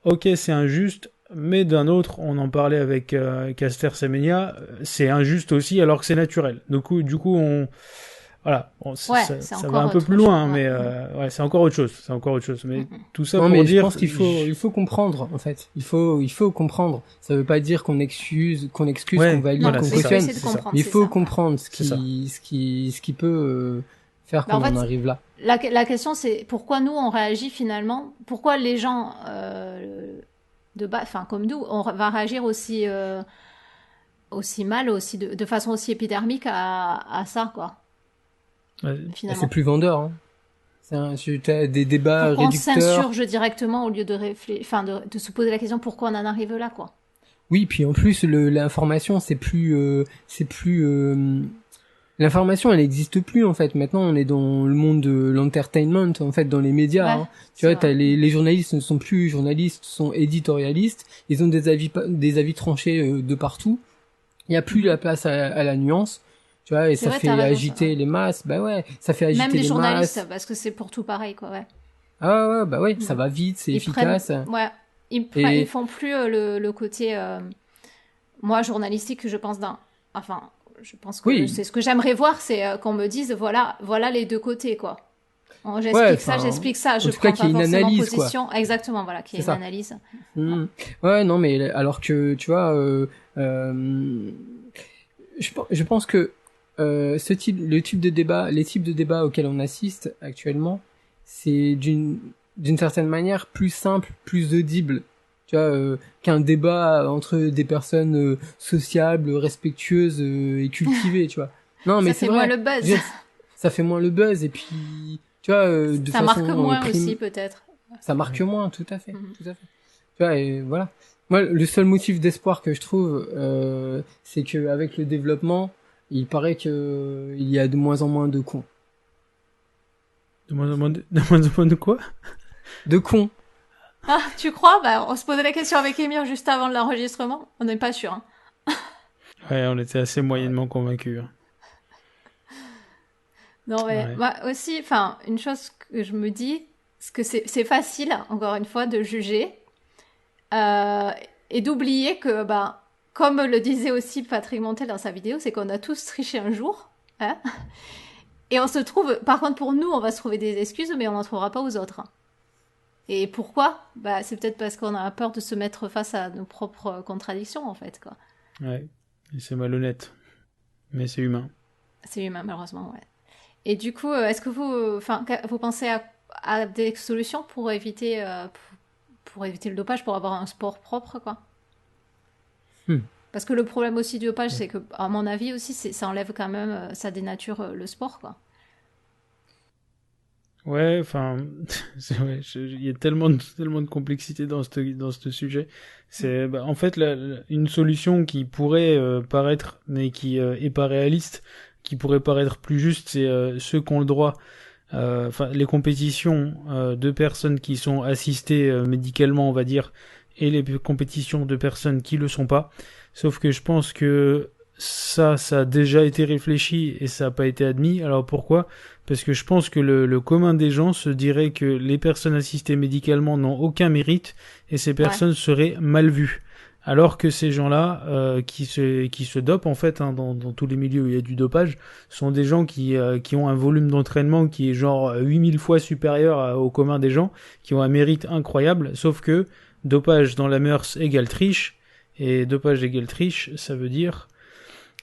ok, c'est injuste, mais d'un autre, on en parlait avec Caster Semenya, c'est injuste aussi alors que c'est naturel. Du coup, voilà, ça va un peu plus loin, mais ouais, c'est encore autre chose. C'est encore autre chose. Mais tout ça pour dire, je pense qu'il faut comprendre, en fait. Il faut comprendre. Ça veut pas dire qu'on excuse, qu'on valide, qu'on cautionne. Il faut comprendre ce qui peut faire qu'on en arrive là. La question, c'est pourquoi nous on réagit finalement. Pourquoi les gens comme nous, on va réagir aussi mal, aussi de façon aussi épidermique à ça, quoi. C'est plus vendeur, hein. T'as des débats pourquoi réducteurs. On s'insurge directement au lieu de de se poser la question pourquoi on en arrive là, quoi. Oui, puis en plus l'information l'information elle n'existe plus, en fait. Maintenant on est dans le monde de l'entertainment, en fait, dans les médias. Hein. Tu vois, les journalistes ne sont plus journalistes, sont éditorialistes. Ils ont des avis tranchés de partout. Il y a plus la place à la nuance. Tu vois, et ça fait agiter les masses. Bah ouais, ça fait agiter les masses. Même les journalistes, parce que c'est pour tout pareil, quoi, ouais. Ah ouais, bah ouais, ça va vite, c'est efficace. Ils font plus le côté, moi, journalistique, je pense je pense que c'est ce que j'aimerais voir, c'est qu'on me dise, voilà les deux côtés, quoi. J'explique ça, je prends pas forcément analyse, position. Quoi. Exactement, voilà, qu'il y ait une analyse. Ouais, non, mais alors que, tu vois, je pense que les types de débats auxquels on assiste actuellement, c'est d'une certaine manière plus simple, plus audible, tu vois, qu'un débat entre des personnes sociables, respectueuses et cultivées, tu vois. Non, mais c'est vrai. Ça fait moins le buzz. Ça fait moins le buzz, et puis, tu vois, de ça façon marque moins aussi, peut-être. Ça marque moins, tout à fait. Tu vois, et voilà. Moi, le seul motif d'espoir que je trouve, c'est que avec le développement, il paraît que il y a de moins en moins de cons. De moins en moins de quoi? De cons. Ah, tu crois? On se posait la question avec Émir juste avant l'enregistrement. On n'est pas sûr, hein. Ouais, on était assez moyennement convaincus. Hein. Non, mais moi aussi, une chose que je me dis, c'est que c'est facile, encore une fois, de juger et d'oublier que, comme le disait aussi Patrick Montel dans sa vidéo, c'est qu'on a tous triché un jour, hein. Et on se trouve, par contre, pour nous, on va se trouver des excuses, mais on n'en trouvera pas aux autres. Et pourquoi? C'est peut-être parce qu'on a peur de se mettre face à nos propres contradictions, en fait, quoi. Ouais, et c'est malhonnête. Mais c'est humain. C'est humain, malheureusement, ouais. Et du coup, est-ce que vous pensez à des solutions pour éviter le dopage, pour avoir un sport propre, quoi? Parce que le problème aussi du dopage, c'est que, à mon avis aussi, ça enlève quand même, ça dénature le sport, quoi. Ouais, il y a tellement de complexité dans ce sujet. C'est, en fait, une solution qui pourrait paraître, mais qui est pas réaliste, qui pourrait paraître plus juste, c'est ceux qui ont le droit, les compétitions de personnes qui sont assistées médicalement, on va dire, et les compétitions de personnes qui le sont pas. Sauf que je pense que ça a déjà été réfléchi et ça n'a pas été admis. Alors pourquoi ? Parce que je pense que le commun des gens se dirait que les personnes assistées médicalement n'ont aucun mérite et ces personnes seraient mal vues. alors que ces gens-là qui se dopent en fait dans tous les milieux où il y a du dopage sont des gens qui ont un volume d'entraînement qui est genre 8000 fois supérieur au commun des gens, qui ont un mérite incroyable, sauf que dopage dans la mœurs égale triche, et dopage égale triche, ça veut dire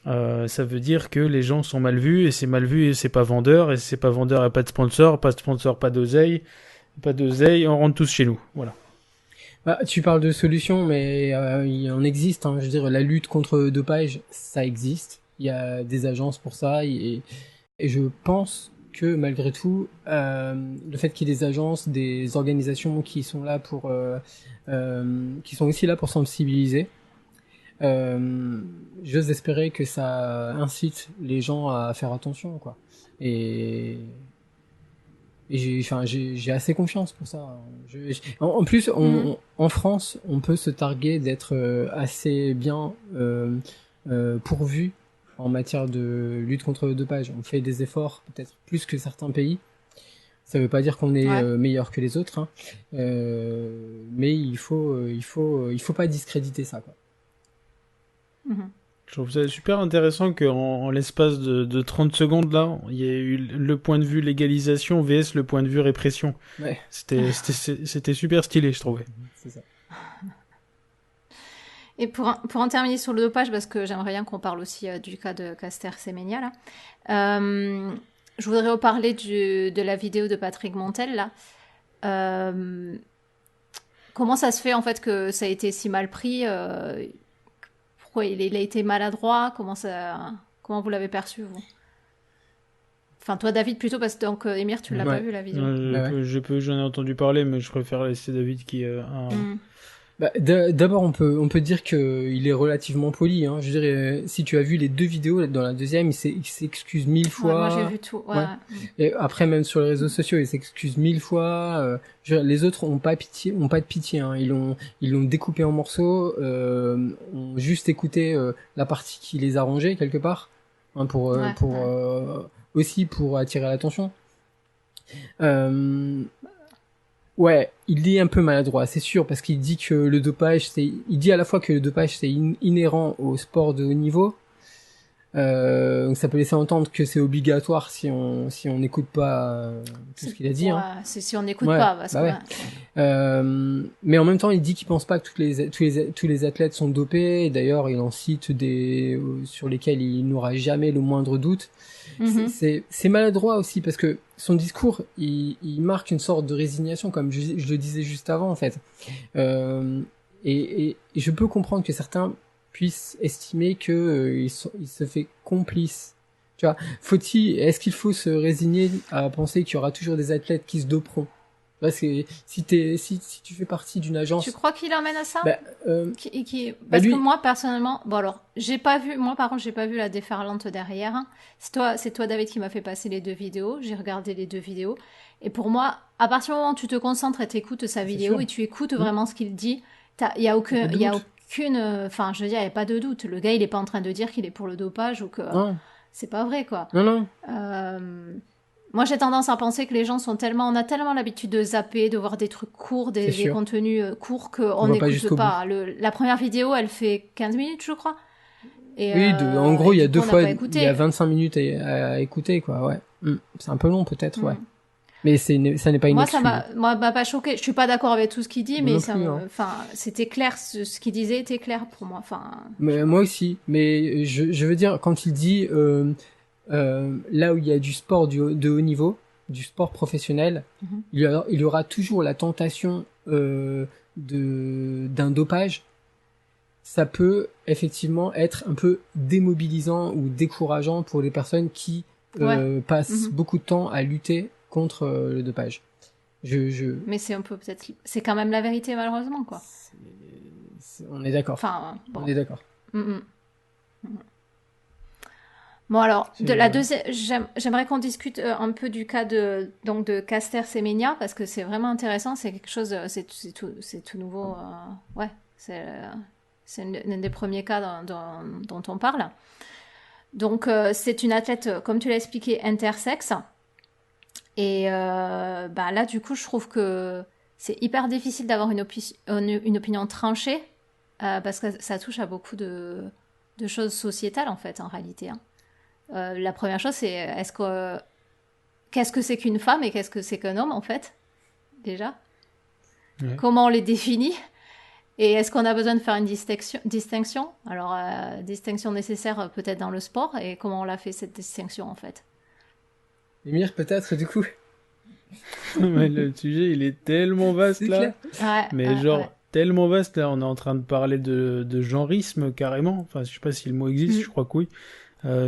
que les gens sont mal vus, et c'est mal vu et c'est pas vendeur, et c'est pas vendeur et pas de sponsor, pas d'oseille, on rentre tous chez nous, voilà. Bah, tu parles de solutions, mais il en existe. Hein. Je veux dire, la lutte contre le dopage, ça existe. Il y a des agences pour ça, et je pense que malgré tout, le fait qu'il y ait des agences, des organisations qui sont là qui sont aussi là pour sensibiliser, j'ose espérer que ça incite les gens à faire attention, quoi. Et j'ai assez confiance pour ça. En plus, en France, on peut se targuer d'être assez bien pourvu en matière de lutte contre le dopage. On fait des efforts peut-être plus que certains pays. Ça veut pas dire qu'on est meilleur que les autres, hein. Mais il faut pas discréditer ça, quoi. Je trouve ça super intéressant qu'en l'espace de 30 secondes, là, il y ait eu le point de vue légalisation vs le point de vue répression. Ouais. C'était super stylé, je trouvais. C'est ça. Et pour en terminer sur le dopage, parce que j'aimerais bien qu'on parle aussi du cas de Caster Semenya, là. Je voudrais reparler de la vidéo de Patrick Montel, là. Comment ça se fait, en fait, que ça a été si mal pris pourquoi il a été maladroit? Comment vous l'avez perçu, vous? Enfin, toi, David, plutôt, parce que donc, Émir, tu l'as pas vu, la vidéo. J'en ai entendu parler, mais je préfère laisser David qui Bah, d'abord, on peut dire que il est relativement poli, hein. Je dirais, si tu as vu les deux vidéos, dans la deuxième, il s'excuse 1000 fois. Ouais, moi, j'ai vu tout. Ouais. Et après, même sur les réseaux sociaux, il s'excuse 1000 fois. Les autres ont pas de pitié, hein. Ils l'ont découpé en morceaux, ont juste écouté la partie qui les a rangés quelque part, hein, aussi pour attirer l'attention. Ouais, il est un peu maladroit, c'est sûr, parce qu'il dit que le dopage, il dit à la fois que le dopage c'est inhérent au sport de haut niveau. Donc ça peut laisser entendre que c'est obligatoire si on n'écoute pas tout ce qu'il a dit. Ouais, hein. c'est si on n'écoute pas, parce que. Mais en même temps, il dit qu'il pense pas que tous les athlètes sont dopés. Et d'ailleurs, il en cite des sur lesquels il n'aura jamais le moindre doute. C'est maladroit aussi parce que son discours il marque une sorte de résignation, comme je le disais juste avant, en fait. Et je peux comprendre que certains puissent estimer que il se fait complice. Tu vois, est-ce qu'il faut se résigner à penser qu'il y aura toujours des athlètes qui se doperont? Parce que si tu fais partie d'une agence. Tu crois qu'il emmène à ça? Parce que moi, personnellement, bon alors, moi par contre, j'ai pas vu la déferlante derrière. C'est toi, David, qui m'a fait passer les deux vidéos. J'ai regardé les deux vidéos. Et pour moi, à partir du moment où tu te concentres et t'écoutes sa vidéo et tu écoutes vraiment ce qu'il dit, il y a aucune, enfin, je veux dire, il y a pas de doute. Le gars, il est pas en train de dire qu'il est pour le dopage ou que, c'est pas vrai, quoi. Non. Moi, j'ai tendance à penser que les gens on a tellement l'habitude de zapper, de voir des trucs courts, des contenus courts qu'on n'écoute pas. La première vidéo, elle fait 15 minutes, je crois. Et, oui, en gros, il y a il y a 25 minutes à écouter, quoi, ouais. C'est un peu long, peut-être, ouais. Mais ça n'est pas une excuse. Moi, m'a pas choqué. Je suis pas d'accord avec tout ce qu'il dit, mais c'était clair, ce qu'il disait était clair pour moi. Mais moi aussi. Mais je veux dire, quand il dit, là où il y a du sport de haut niveau, du sport professionnel, il y aura toujours la tentation d'un dopage. Ça peut effectivement être un peu démobilisant ou décourageant pour les personnes qui passent beaucoup de temps à lutter contre le dopage. Mais c'est un peu c'est quand même la vérité, malheureusement, quoi. On est d'accord. Enfin, bon. On est d'accord. Bon, alors, la deuxième, j'aimerais qu'on discute un peu du cas de Caster Semenya, parce que c'est vraiment intéressant. C'est quelque chose, c'est tout nouveau. C'est l'un des premiers cas dont on parle. Donc, c'est une athlète, comme tu l'as expliqué, intersexe. Et là, du coup, je trouve que c'est hyper difficile d'avoir une opinion tranchée parce que ça touche à beaucoup de choses sociétales, en fait, en réalité. Hein. La première chose, c'est qu'est-ce que c'est qu'une femme et qu'est-ce que c'est qu'un homme, en fait, déjà. Ouais. Comment on les définit? Et est-ce qu'on a besoin de faire une distinction? Alors, distinction nécessaire peut-être dans le sport, et comment on l'a fait, cette distinction, en fait? Émir, peut-être, du coup. Mais le sujet, il est tellement vaste, là. Ouais, mais tellement vaste, là. On est en train de parler de genrisme, carrément. Enfin, je sais pas si le mot existe, je crois que oui.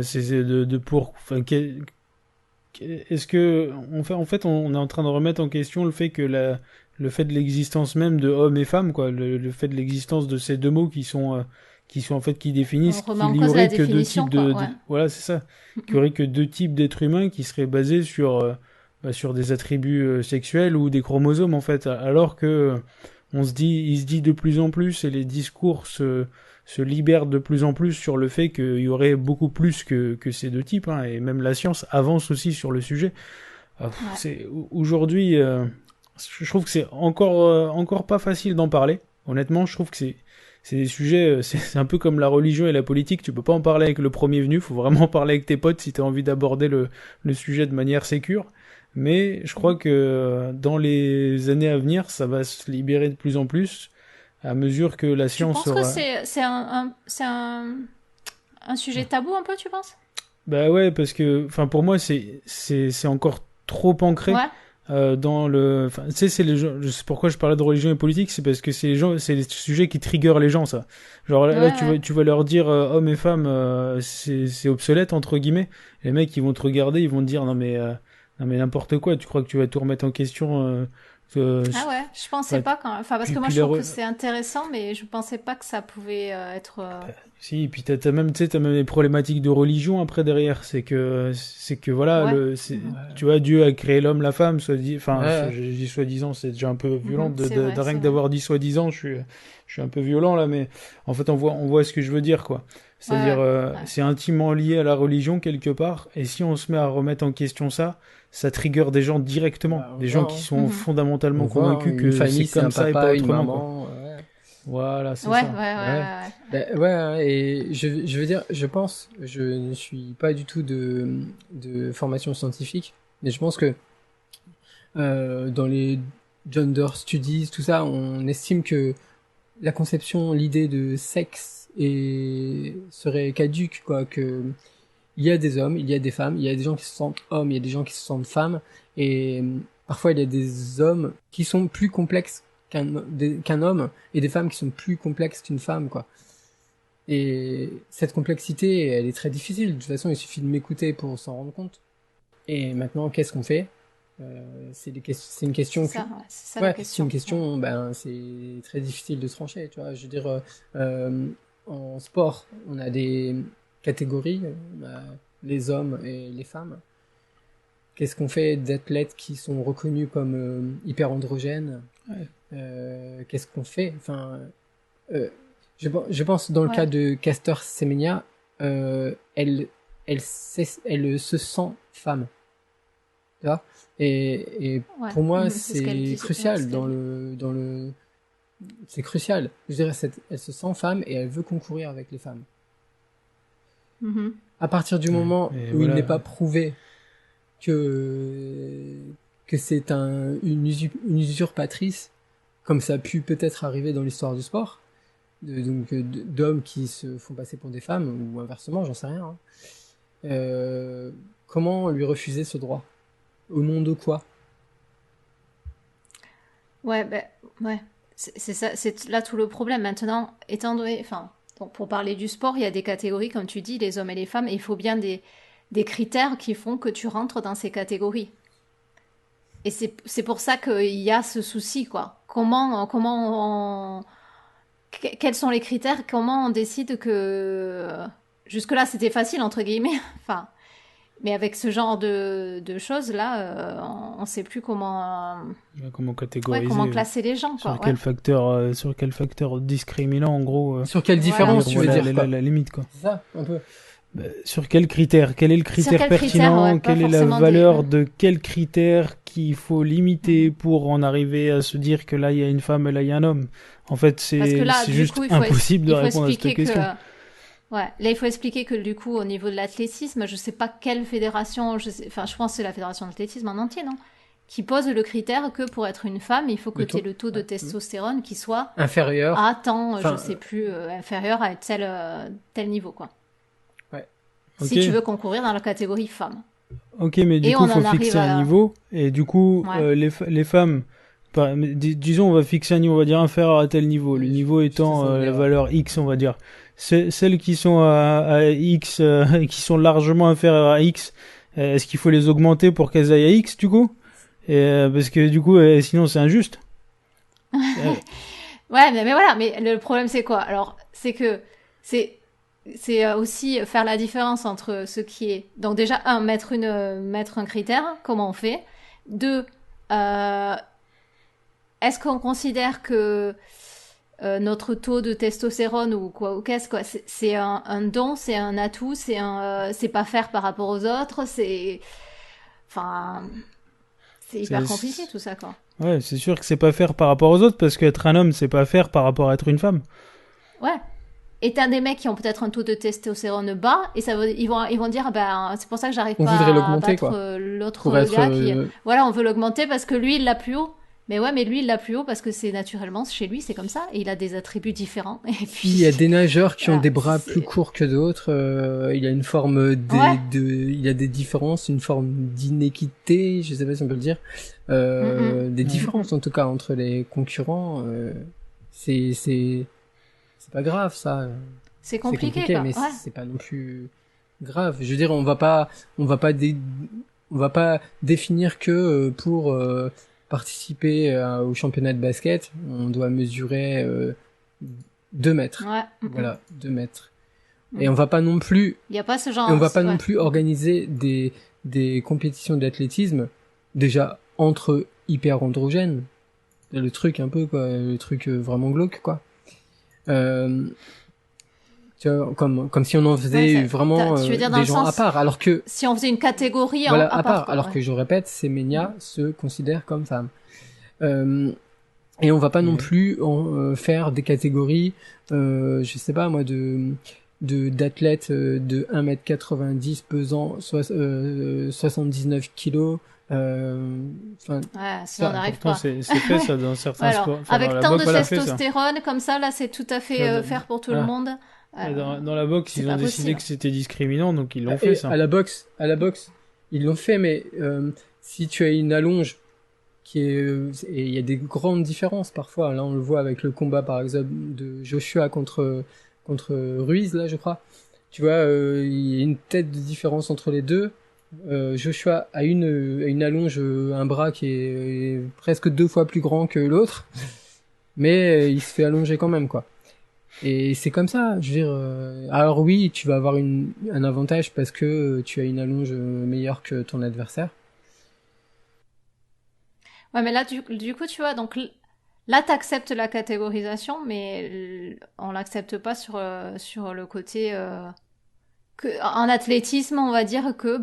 C'est enfin, est-ce que, en fait, on est en train de remettre en question le fait que le fait de l'existence même de hommes et femmes, quoi, le fait de l'existence de ces deux mots qui sont en fait, qui définissent qu'il y aurait que deux types voilà, c'est ça. Qu'il y aurait que deux types d'êtres humains qui seraient basés sur des attributs sexuels ou des chromosomes, en fait. Alors que, il se dit de plus en plus, et les discours se libèrent de plus en plus sur le fait qu'il y aurait beaucoup plus que ces deux types, hein, et même la science avance aussi sur le sujet. Aujourd'hui, je trouve que c'est encore pas facile d'en parler. Honnêtement, je trouve que c'est des sujets, c'est un peu comme la religion et la politique, tu peux pas en parler avec le premier venu, faut vraiment parler avec tes potes si t'as envie d'aborder le sujet de manière sécure. Mais je crois que dans les années à venir, ça va se libérer de plus en plus à mesure que la science sera... Tu penses que c'est un sujet tabou un peu, tu penses? Bah ouais, parce que, enfin, pour moi, c'est encore trop ancré. Ouais. Dans le, enfin, tu sais, c'est pourquoi je parlais de religion et politique, c'est parce que c'est les sujets qui triggerent les gens, ça. Genre là, tu vas leur dire hommes et femmes, c'est obsolète entre guillemets. Les mecs, ils vont te regarder, ils vont te dire non mais n'importe quoi. Tu crois que tu vas tout remettre en question? Ah ouais, je pensais pas quand. Enfin, parce que moi je trouve que c'est intéressant, mais je pensais pas que ça pouvait être. Si, et puis t'as même des problématiques de religion après derrière. C'est que voilà, tu vois, Dieu a créé l'homme, la femme, j'ai dit soi-disant, c'est déjà un peu violent de rien que d'avoir dit soi-disant. Je suis un peu violent là, mais en fait on voit ce que je veux dire, quoi. C'est-à-dire, c'est intimement lié à la religion quelque part, et si on se met à remettre en question ça trigger des gens directement, des gens qui sont fondamentalement convaincus que c'est comme ça et pas autrement. Voilà, c'est ça. Et je veux dire, je pense, je ne suis pas du tout de formation scientifique, mais je pense que dans les gender studies, tout ça, on estime que la conception, l'idée de sexe serait caduque, quoi, que il y a des hommes, il y a des femmes, il y a des gens qui se sentent hommes, il y a des gens qui se sentent femmes, et parfois il y a des hommes qui sont plus complexes qu'un homme, et des femmes qui sont plus complexes qu'une femme, quoi. Et cette complexité, elle est très difficile. De toute façon, il suffit de m'écouter pour s'en rendre compte. Et maintenant, qu'est-ce qu'on fait? C'est une question. C'est une question. Ben, c'est très difficile de trancher. Tu vois, je veux dire, en sport, on a des catégories, les hommes et les femmes. Qu'est-ce qu'on fait d'athlètes qui sont reconnus comme hyper androgènes? Qu'est-ce qu'on fait? Enfin, je pense dans le cas de Caster Semenya, elle se sent femme. Tu vois? Et pour moi, c'est crucial c'est crucial. Je dirais, elle se sent femme et elle veut concourir avec les femmes. Mm-hmm. À partir du moment où il n'est pas prouvé que c'est une usurpatrice, comme ça a pu peut-être arriver dans l'histoire du sport, d'hommes qui se font passer pour des femmes, ou inversement, j'en sais rien. Hein. Comment lui refuser ce droit? Au nom de quoi? Ouais. C'est ça, c'est là tout le problème. Maintenant, étant donné, pour parler du sport, il y a des catégories, comme tu dis, les hommes et les femmes, et il faut bien des critères qui font que tu rentres dans ces catégories. Et c'est pour ça qu'il y a ce souci, quoi. Quels sont les critères? Comment on décide que... Jusque-là, c'était facile, entre guillemets. Mais avec ce genre de choses, là, on ne sait plus comment catégoriser. comment classer les gens, quoi. Sur quel facteur discriminant, en gros. Sur quelle différence, tu veux dire, la limite, quoi. C'est ça, un peu. Sur quel critère? Quel est le critère pertinent? Quelle est la valeur de quel critère qu'il faut limiter pour en arriver à se dire que là il y a une femme et là il y a un homme? En fait, c'est juste impossible de répondre à cette question. Ouais, là il faut expliquer que du coup au niveau de l'athlétisme, je sais pas quelle fédération, je pense que c'est la fédération d'athlétisme en entier, non, qui pose le critère que pour être une femme, il faut que tu aies le taux de testostérone qui soit inférieur à tant, je sais plus, inférieur à tel niveau, quoi. Ouais. Si tu veux concourir dans la catégorie femme. Ok, mais du coup, il faut fixer un niveau, et du coup, les femmes, disons, on va fixer un niveau, on va dire inférieur à tel niveau, le niveau étant la valeur X, on va dire. Celles qui sont à X, qui sont largement inférieures à X, est-ce qu'il faut les augmenter pour qu'elles aillent à X, du coup? Parce que du coup, sinon c'est injuste. Ouais, mais voilà, mais le problème c'est quoi? Alors, c'est que c'est aussi faire la différence entre ce qui est... Donc déjà, mettre un critère, comment on fait? 2, est-ce qu'on considère que notre taux de testostérone ou qu'est-ce quoi, c'est un don, c'est un atout, c'est pas faire par rapport aux autres, c'est hyper compliqué tout ça, quoi. Ouais, c'est sûr que c'est pas faire par rapport aux autres, parce qu'être un homme, c'est pas faire par rapport à être une femme. Ouais. Et t'as des mecs qui ont peut-être un taux de testostérone bas, et ils vont dire, c'est pour ça que j'arrive pas à battre l'autre gars qui... Voilà, on veut l'augmenter parce que lui, il l'a plus haut. Mais ouais, mais lui, il l'a plus haut parce que c'est naturellement, chez lui, c'est comme ça, et il a des attributs différents. Et puis, il y a des nageurs qui ont des bras plus courts que d'autres, il y a une forme il y a des différences, une forme d'inéquité, je sais pas si on peut le dire, des différences, en tout cas, entre les concurrents, c'est pas grave, ça. C'est compliqué, quoi. Mais c'est pas non plus grave. Je veux dire, on va pas définir que pour participer au championnat de basket, on doit mesurer 2 mètres. Ouais. Voilà, 2 mètres. Et on va pas non plus... Il y a pas ce genre... Et on va pas non plus organiser des compétitions d'athlétisme, déjà, entre hyper androgènes. Le truc un peu, quoi. Le truc vraiment glauque, quoi. Tu vois, comme si on en faisait vraiment des gens à part, alors que si on faisait une catégorie à part, quoi, alors que je répète, ces ménias se considèrent comme femmes. Et on va pas non plus faire des catégories, je sais pas moi, d'athlètes de 1m90 pesant 79 kilos. Ça n'arrive pas. C'est fait ça dans certains sports. Avec tant de testostérone comme ça, là, c'est tout à fait faire pour tout le monde. Dans la boxe, ils ont décidé que c'était discriminant, donc ils l'ont fait, ça. À la boxe, ils l'ont fait, mais si tu as une allonge qui est... et il y a des grandes différences parfois. Là, on le voit avec le combat, par exemple, de Joshua contre Ruiz, là, je crois. Tu vois, il y a une tête de différence entre les deux. Joshua a une allonge, un bras qui est presque 2 fois plus grand que l'autre, mais il se fait allonger quand même, quoi. Et c'est comme ça, je veux dire. Alors oui, tu vas avoir un avantage parce que tu as une allonge meilleure que ton adversaire. Ouais, mais là, du coup, tu vois, donc là, t'acceptes la catégorisation, mais on l'accepte pas sur le côté en athlétisme, on va dire que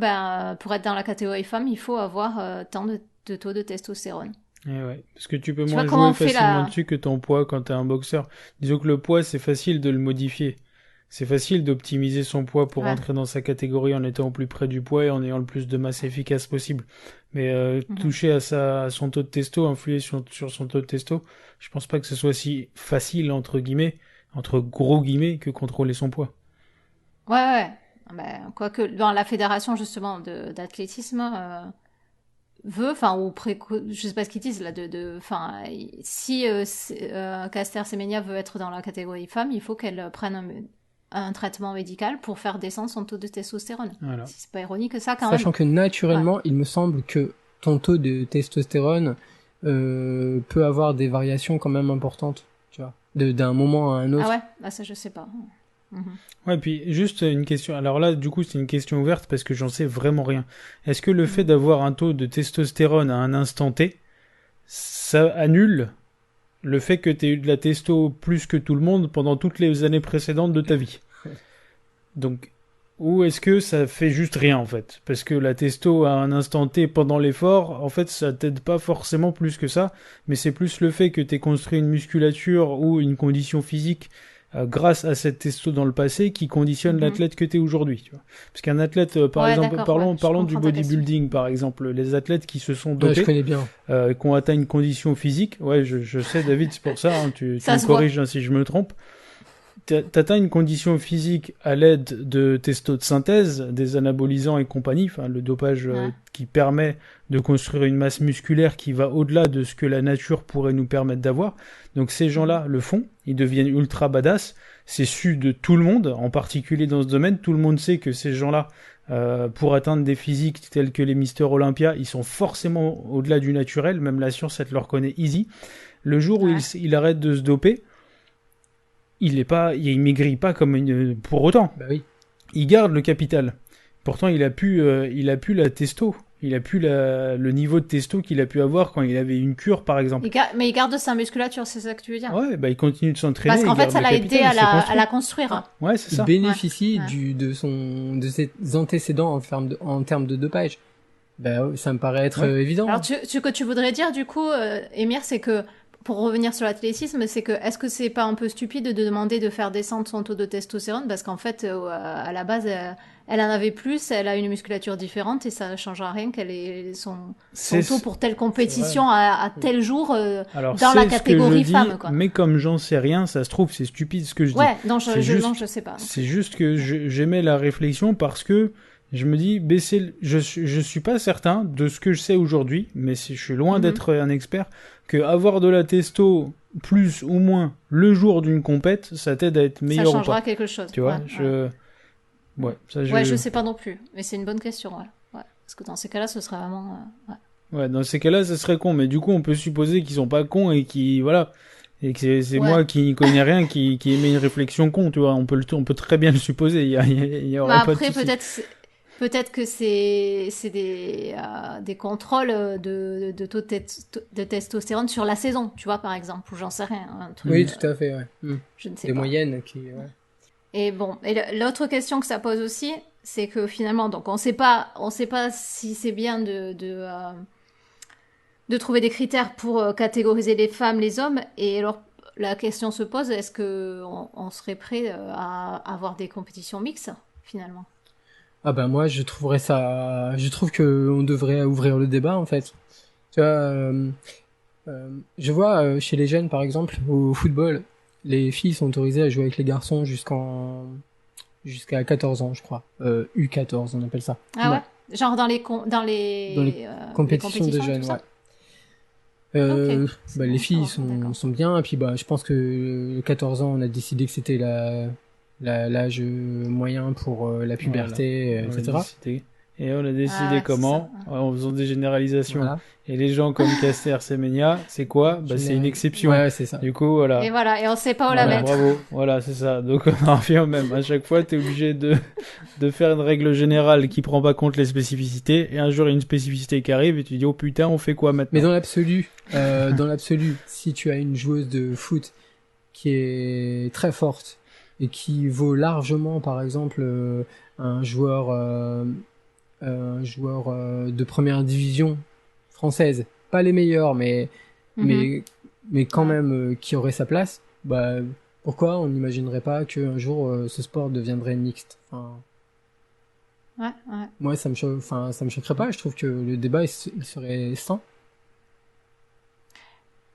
pour être dans la catégorie femme, il faut avoir tant de taux de testostérone. Et ouais, parce que tu peux moins jouer facilement dessus que ton poids quand t'es un boxeur. Disons que le poids, c'est facile de le modifier. C'est facile d'optimiser son poids pour rentrer dans sa catégorie en étant au plus près du poids et en ayant le plus de masse efficace possible. Mais toucher à son taux de testo, influer sur son taux de testo, je pense pas que ce soit si facile, entre gros guillemets, que contrôler son poids. Ouais. Quoique, dans la fédération, justement, d'athlétisme... je sais pas ce qu'ils disent là, si Caster Semenya veut être dans la catégorie femme, il faut qu'elle prenne un traitement médical pour faire descendre son taux de testostérone. Voilà. C'est pas ironique ça, quand même. Sachant que naturellement, il me semble que ton taux de testostérone peut avoir des variations quand même importantes, tu vois, d'un moment à un autre. Ah ouais, ça je sais pas. Ouais, puis juste une question. Alors là, du coup, c'est une question ouverte parce que j'en sais vraiment rien. Est-ce que le fait d'avoir un taux de testostérone à un instant T, ça annule le fait que tu aies eu de la testo plus que tout le monde pendant toutes les années précédentes de ta vie? Donc, ou est-ce que ça fait juste rien en fait? Parce que la testo à un instant T pendant l'effort, en fait ça t'aide pas forcément plus que ça, mais c'est plus le fait que t'aies construit une musculature ou une condition physique grâce à cette testo dans le passé qui conditionne l'athlète que t'es aujourd'hui, tu vois. Parce qu'un athlète, par exemple, parlons du bodybuilding par exemple, les athlètes qui se sont dopés, je connais bien. qui ont atteint une condition physique, je sais David, c'est pour ça, hein, tu me corriges hein, si je me trompe. T'atteins une condition physique à l'aide de testo de synthèse, des anabolisants et compagnie, enfin le dopage qui permet de construire une masse musculaire qui va au-delà de ce que la nature pourrait nous permettre d'avoir. Donc ces gens-là le font, ils deviennent ultra badass, c'est su de tout le monde, en particulier dans ce domaine, tout le monde sait que ces gens-là, pour atteindre des physiques tels que les Mister Olympia, ils sont forcément au-delà du naturel, même la science elle le reconnaît easy. Le jour où il arrête de se doper, il maigrit pas comme pour autant. Bah oui. Il garde le capital. Pourtant, il a pu la testo. Il a pu le niveau de testo qu'il a pu avoir quand il avait une cure, par exemple. Mais il garde sa musculature, c'est ça que tu veux dire? Ouais, bah il continue de s'entraîner. Parce qu'en fait, ça l'a aidé à la construire. Ouais, c'est ça. Il bénéficie de ses antécédents en termes de dopage. Bah, ça me paraît être évident. Alors, ce que tu voudrais dire, du coup, Émir, c'est que pour revenir sur l'athlétisme, c'est que est-ce que c'est pas un peu stupide de demander de faire descendre son taux de testostérone parce qu'en fait, à la base, elle en avait plus, elle a une musculature différente et ça ne changera rien qu'elle ait son taux pour telle compétition à tel jour dans la catégorie femme. Quoi. Mais comme j'en sais rien, ça se trouve, c'est stupide ce que je dis. Ouais, non, je sais pas. C'est juste que j'aimais la réflexion parce que je me dis, je suis pas certain de ce que je sais aujourd'hui, mais je suis loin d'être un expert, que avoir de la testo plus ou moins le jour d'une compète, ça t'aide à être meilleur ou pas. Ça changera quelque chose. Tu vois, je sais pas non plus, mais c'est une bonne question, ouais. Parce que dans ces cas-là, ce serait vraiment... Ouais, dans ces cas-là, ça serait con, mais du coup, on peut supposer qu'ils sont pas cons et et que c'est moi qui n'y connais rien qui émet une réflexion con, tu vois, on peut très bien le supposer, il y aurait pas de souci. Après, peut-être que c'est des contrôles de taux de testostérone sur la saison, tu vois, par exemple, ou j'en sais rien. Un truc, oui, tout à fait, ouais. Je ne sais des pas. moyennes qui... Ouais. Et bon, et l'autre question que ça pose aussi, c'est que finalement, donc on sait pas si c'est bien de trouver des critères pour catégoriser les femmes, les hommes, et alors la question se pose, est-ce que on serait prêt à avoir des compétitions mixtes, finalement? Ah ben moi je trouve que on devrait ouvrir le débat en fait. Tu vois, je vois chez les jeunes par exemple au football, les filles sont autorisées à jouer avec les garçons jusqu'à 14 ans je crois. U14 on appelle ça. Ah ouais. Genre dans les compétitions de jeunes, ouais. Les filles sont bien et puis je pense que 14 ans on a décidé que c'était l'âge moyen pour la puberté, etc. Et on a décidé comment? En faisant des généralisations. Voilà. Et les gens comme Caster, Semenya, c'est quoi? C'est une exception. Ouais, c'est ça. Du coup, voilà. Et voilà, et on sait pas où la mettre. Bravo. Voilà, c'est ça. Donc, on en revient même. À chaque fois, t'es obligé de faire une règle générale qui prend pas compte les spécificités. Et un jour, il y a une spécificité qui arrive et tu dis, oh putain, on fait quoi maintenant? Mais dans l'absolu, si tu as une joueuse de foot qui est très forte, et qui vaut largement, par exemple, un joueur de première division française, pas les meilleurs, mais quand même qui aurait sa place. Pourquoi on n'imaginerait pas qu'un jour ce sport deviendrait mixte? Moi, ça me choquerait pas. Je trouve que le débat il serait sain.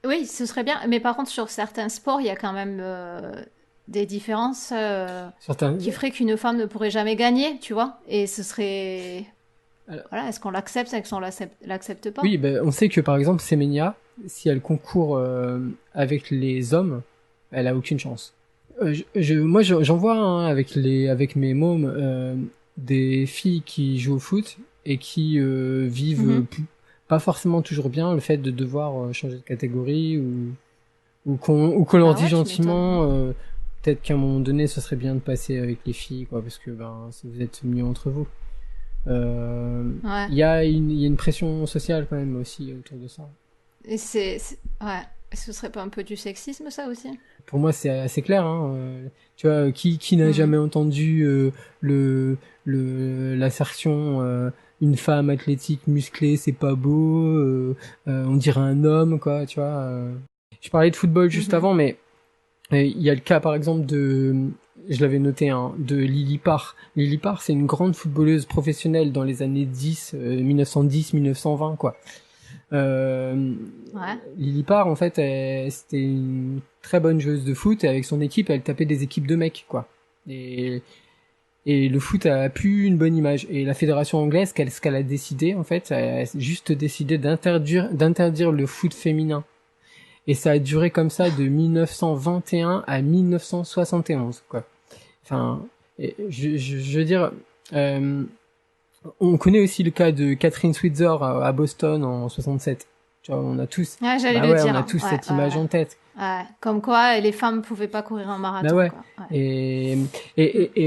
Oui, ce serait bien. Mais par contre, sur certains sports, il y a quand même des différences qui feraient qu'une femme ne pourrait jamais gagner, tu vois. Et ce serait... Voilà, est-ce qu'on l'accepte, est-ce qu'on l'accepte pas? Oui, on sait que par exemple, Semenya, si elle concourt avec les hommes, elle a aucune chance. Moi, j'en vois avec mes mômes des filles qui jouent au foot et qui vivent pas forcément toujours bien le fait de devoir changer de catégorie ou qu'on leur dit gentiment peut-être qu'à un moment donné ce serait bien de passer avec les filles quoi parce que vous êtes mieux entre vous. Il y a une pression sociale quand même aussi autour de ça. Et c'est Ce serait pas un peu du sexisme, ça aussi? Pour moi, c'est assez clair. Hein. Tu vois, qui n'a jamais entendu l'assertion une femme athlétique musclée, c'est pas beau, on dirait un homme, quoi. Tu vois. Je parlais de football juste avant, mais il y a le cas, par exemple, je l'avais noté, hein, de Lily Parr. Lily Parr, c'est une grande footballeuse professionnelle dans les années 1910-1920, quoi. Lily Parr, en fait, c'était une très bonne joueuse de foot, et avec son équipe, elle tapait des équipes de mecs, quoi. Et le foot a plus une bonne image. Et la fédération anglaise, ce qu'elle a décidé, en fait, elle a juste décidé d'interdire le foot féminin. Et ça a duré comme ça de 1921 à 1971, quoi. Enfin, je veux dire, on connaît aussi le cas de Catherine Switzer à Boston en 67. Tu vois, on a tous, on a tous cette image en tête. Comme quoi, les femmes pouvaient pas courir un marathon. Bah ouais. Quoi. Et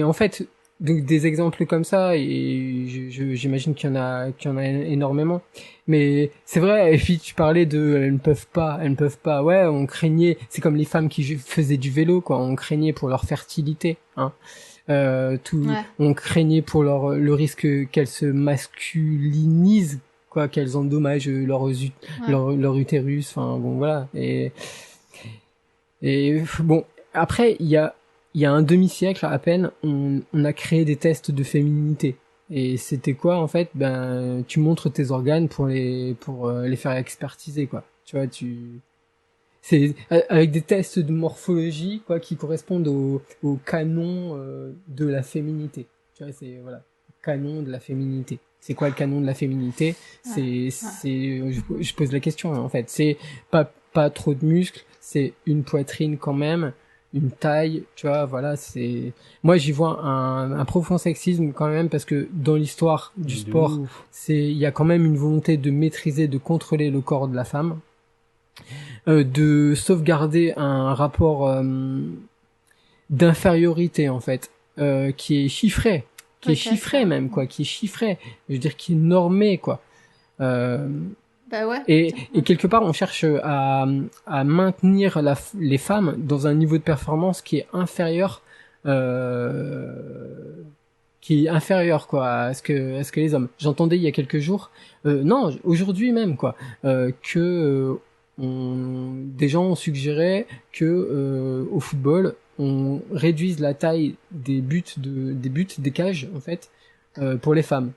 en fait, donc des exemples comme ça, et j'imagine qu'il y en a énormément. Mais c'est vrai. Et puis tu parlais de, elles ne peuvent pas. Ouais, on craignait. C'est comme les femmes qui faisaient du vélo, quoi. On craignait pour leur fertilité, hein. On craignait pour le risque qu'elles se masculinisent, quoi, qu'elles endommagent leur utérus. Enfin bon, voilà. Et bon, après il y a un demi-siècle à peine, on a créé des tests de féminité. Et c'était quoi, en fait? Ben, tu montres tes organes pour les faire expertiser, quoi. Tu vois, c'est avec des tests de morphologie, quoi, qui correspondent au canon de la féminité. Tu vois, c'est voilà, canon de la féminité. C'est quoi le canon de la féminité? Je pose la question, en fait. C'est pas trop de muscles, c'est une poitrine quand même, une taille, tu vois, voilà, moi j'y vois un profond sexisme quand même, parce que dans l'histoire du sport, il y a quand même une volonté de maîtriser, de contrôler le corps de la femme, de sauvegarder un rapport d'infériorité, en fait, qui est chiffré, même, quoi, qui est chiffré, je veux dire, qui est normé, quoi. Bah ouais. Et quelque part, on cherche à maintenir les femmes dans un niveau de performance qui est inférieur, quoi, à ce que les hommes. J'entendais il y a quelques jours, non, aujourd'hui même, quoi, que des gens ont suggéré que au football, on réduise la taille des buts, des cages, en fait, pour les femmes.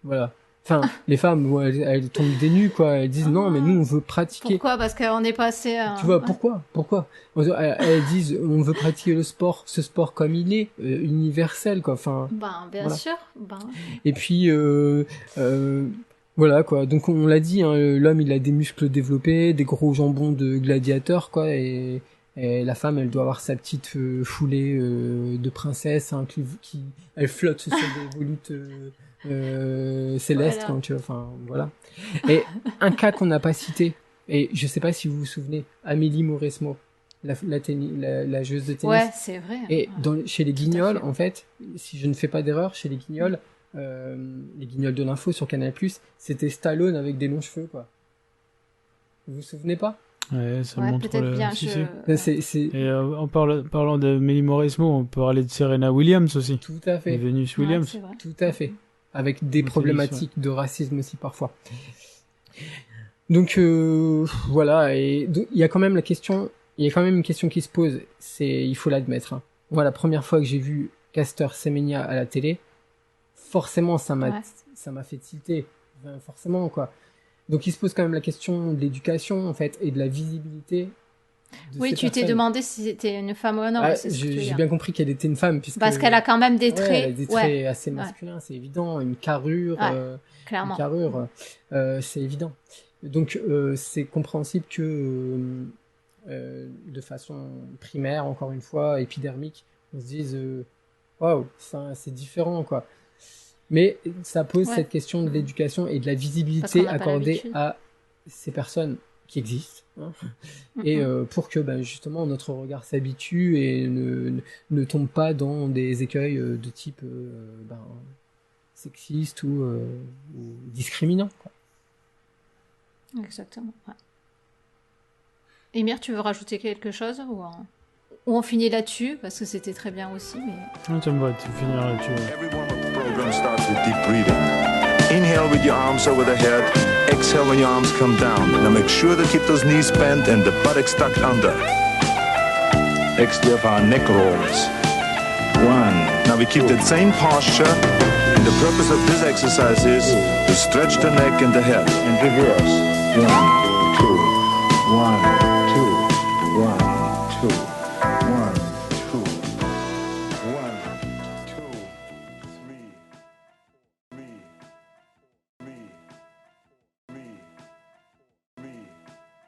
Voilà. Enfin, les femmes, elles tombent des nues, quoi. Elles disent non, mais nous, on veut pratiquer. Pourquoi? Parce qu'on est passé à... Tu vois, pourquoi elles disent, on veut pratiquer ce sport comme il est, universel, quoi. Enfin. Bien voilà. sûr. Et puis, voilà, quoi. Donc, on l'a dit, hein, l'homme, il a des muscles développés, des gros jambons de gladiateur, quoi. Et la femme, elle doit avoir sa petite foulée de princesse, hein, elle flotte sur des volutes célestes, quand tu vois. Enfin, voilà. Et un cas qu'on n'a pas cité, et je sais pas si vous vous souvenez, Amélie Mauresmo, la joueuse de tennis. Ouais, c'est vrai. Et chez les Guignols, en fait, si je ne fais pas d'erreur, chez les Guignols de l'info sur Canal+, c'était Stallone avec des longs cheveux, quoi. Vous vous souvenez pas? Ouais, ça montre peut-être bien. Et en parlant de Amélie Mauresmo, on peut parler de Serena Williams aussi. Tout à fait. Et Venus Williams. Ouais, tout à fait. Avec des problématiques de racisme aussi parfois. Donc voilà, et il y a quand même une question qui se pose, il faut l'admettre, hein. Moi, la première fois que j'ai vu Caster Semenya à la télé, forcément ça m'a fait tilter, enfin, forcément, quoi. Donc il se pose quand même la question de l'éducation, en fait, et de la visibilité. Oui, tu t'es demandé si c'était une femme ou un homme. J'ai bien compris qu'elle était une femme, puisque parce qu'elle a quand même des traits. Elle a des traits assez masculins, c'est évident, une carrure, clairement. Une carrure, c'est évident. Donc c'est compréhensible que de façon primaire, encore une fois, épidermique, on se dise waouh, c'est différent, quoi. Mais ça pose cette question de l'éducation et de la visibilité accordée à ces personnes qui existent, hein, et pour que justement notre regard s'habitue et ne tombe pas dans des écueils de type sexiste ou discriminant, quoi. Exactement. Ouais. Emir, tu veux rajouter quelque chose ou on finit là-dessus parce que c'était très bien aussi. Mais... Non, ça me va, tu finiras là-dessus. Ouais. Every one of the program starts with deep breathing. Inhale with your arms over the head. Exhale when your arms come down. Now make sure to keep those knees bent and the buttocks tucked under. Exhale for our neck rolls. 1. Now we keep that same posture. And the purpose of this exercise is to stretch the neck and the head. And reverse. 1, 2. 1, 2. 1, 2.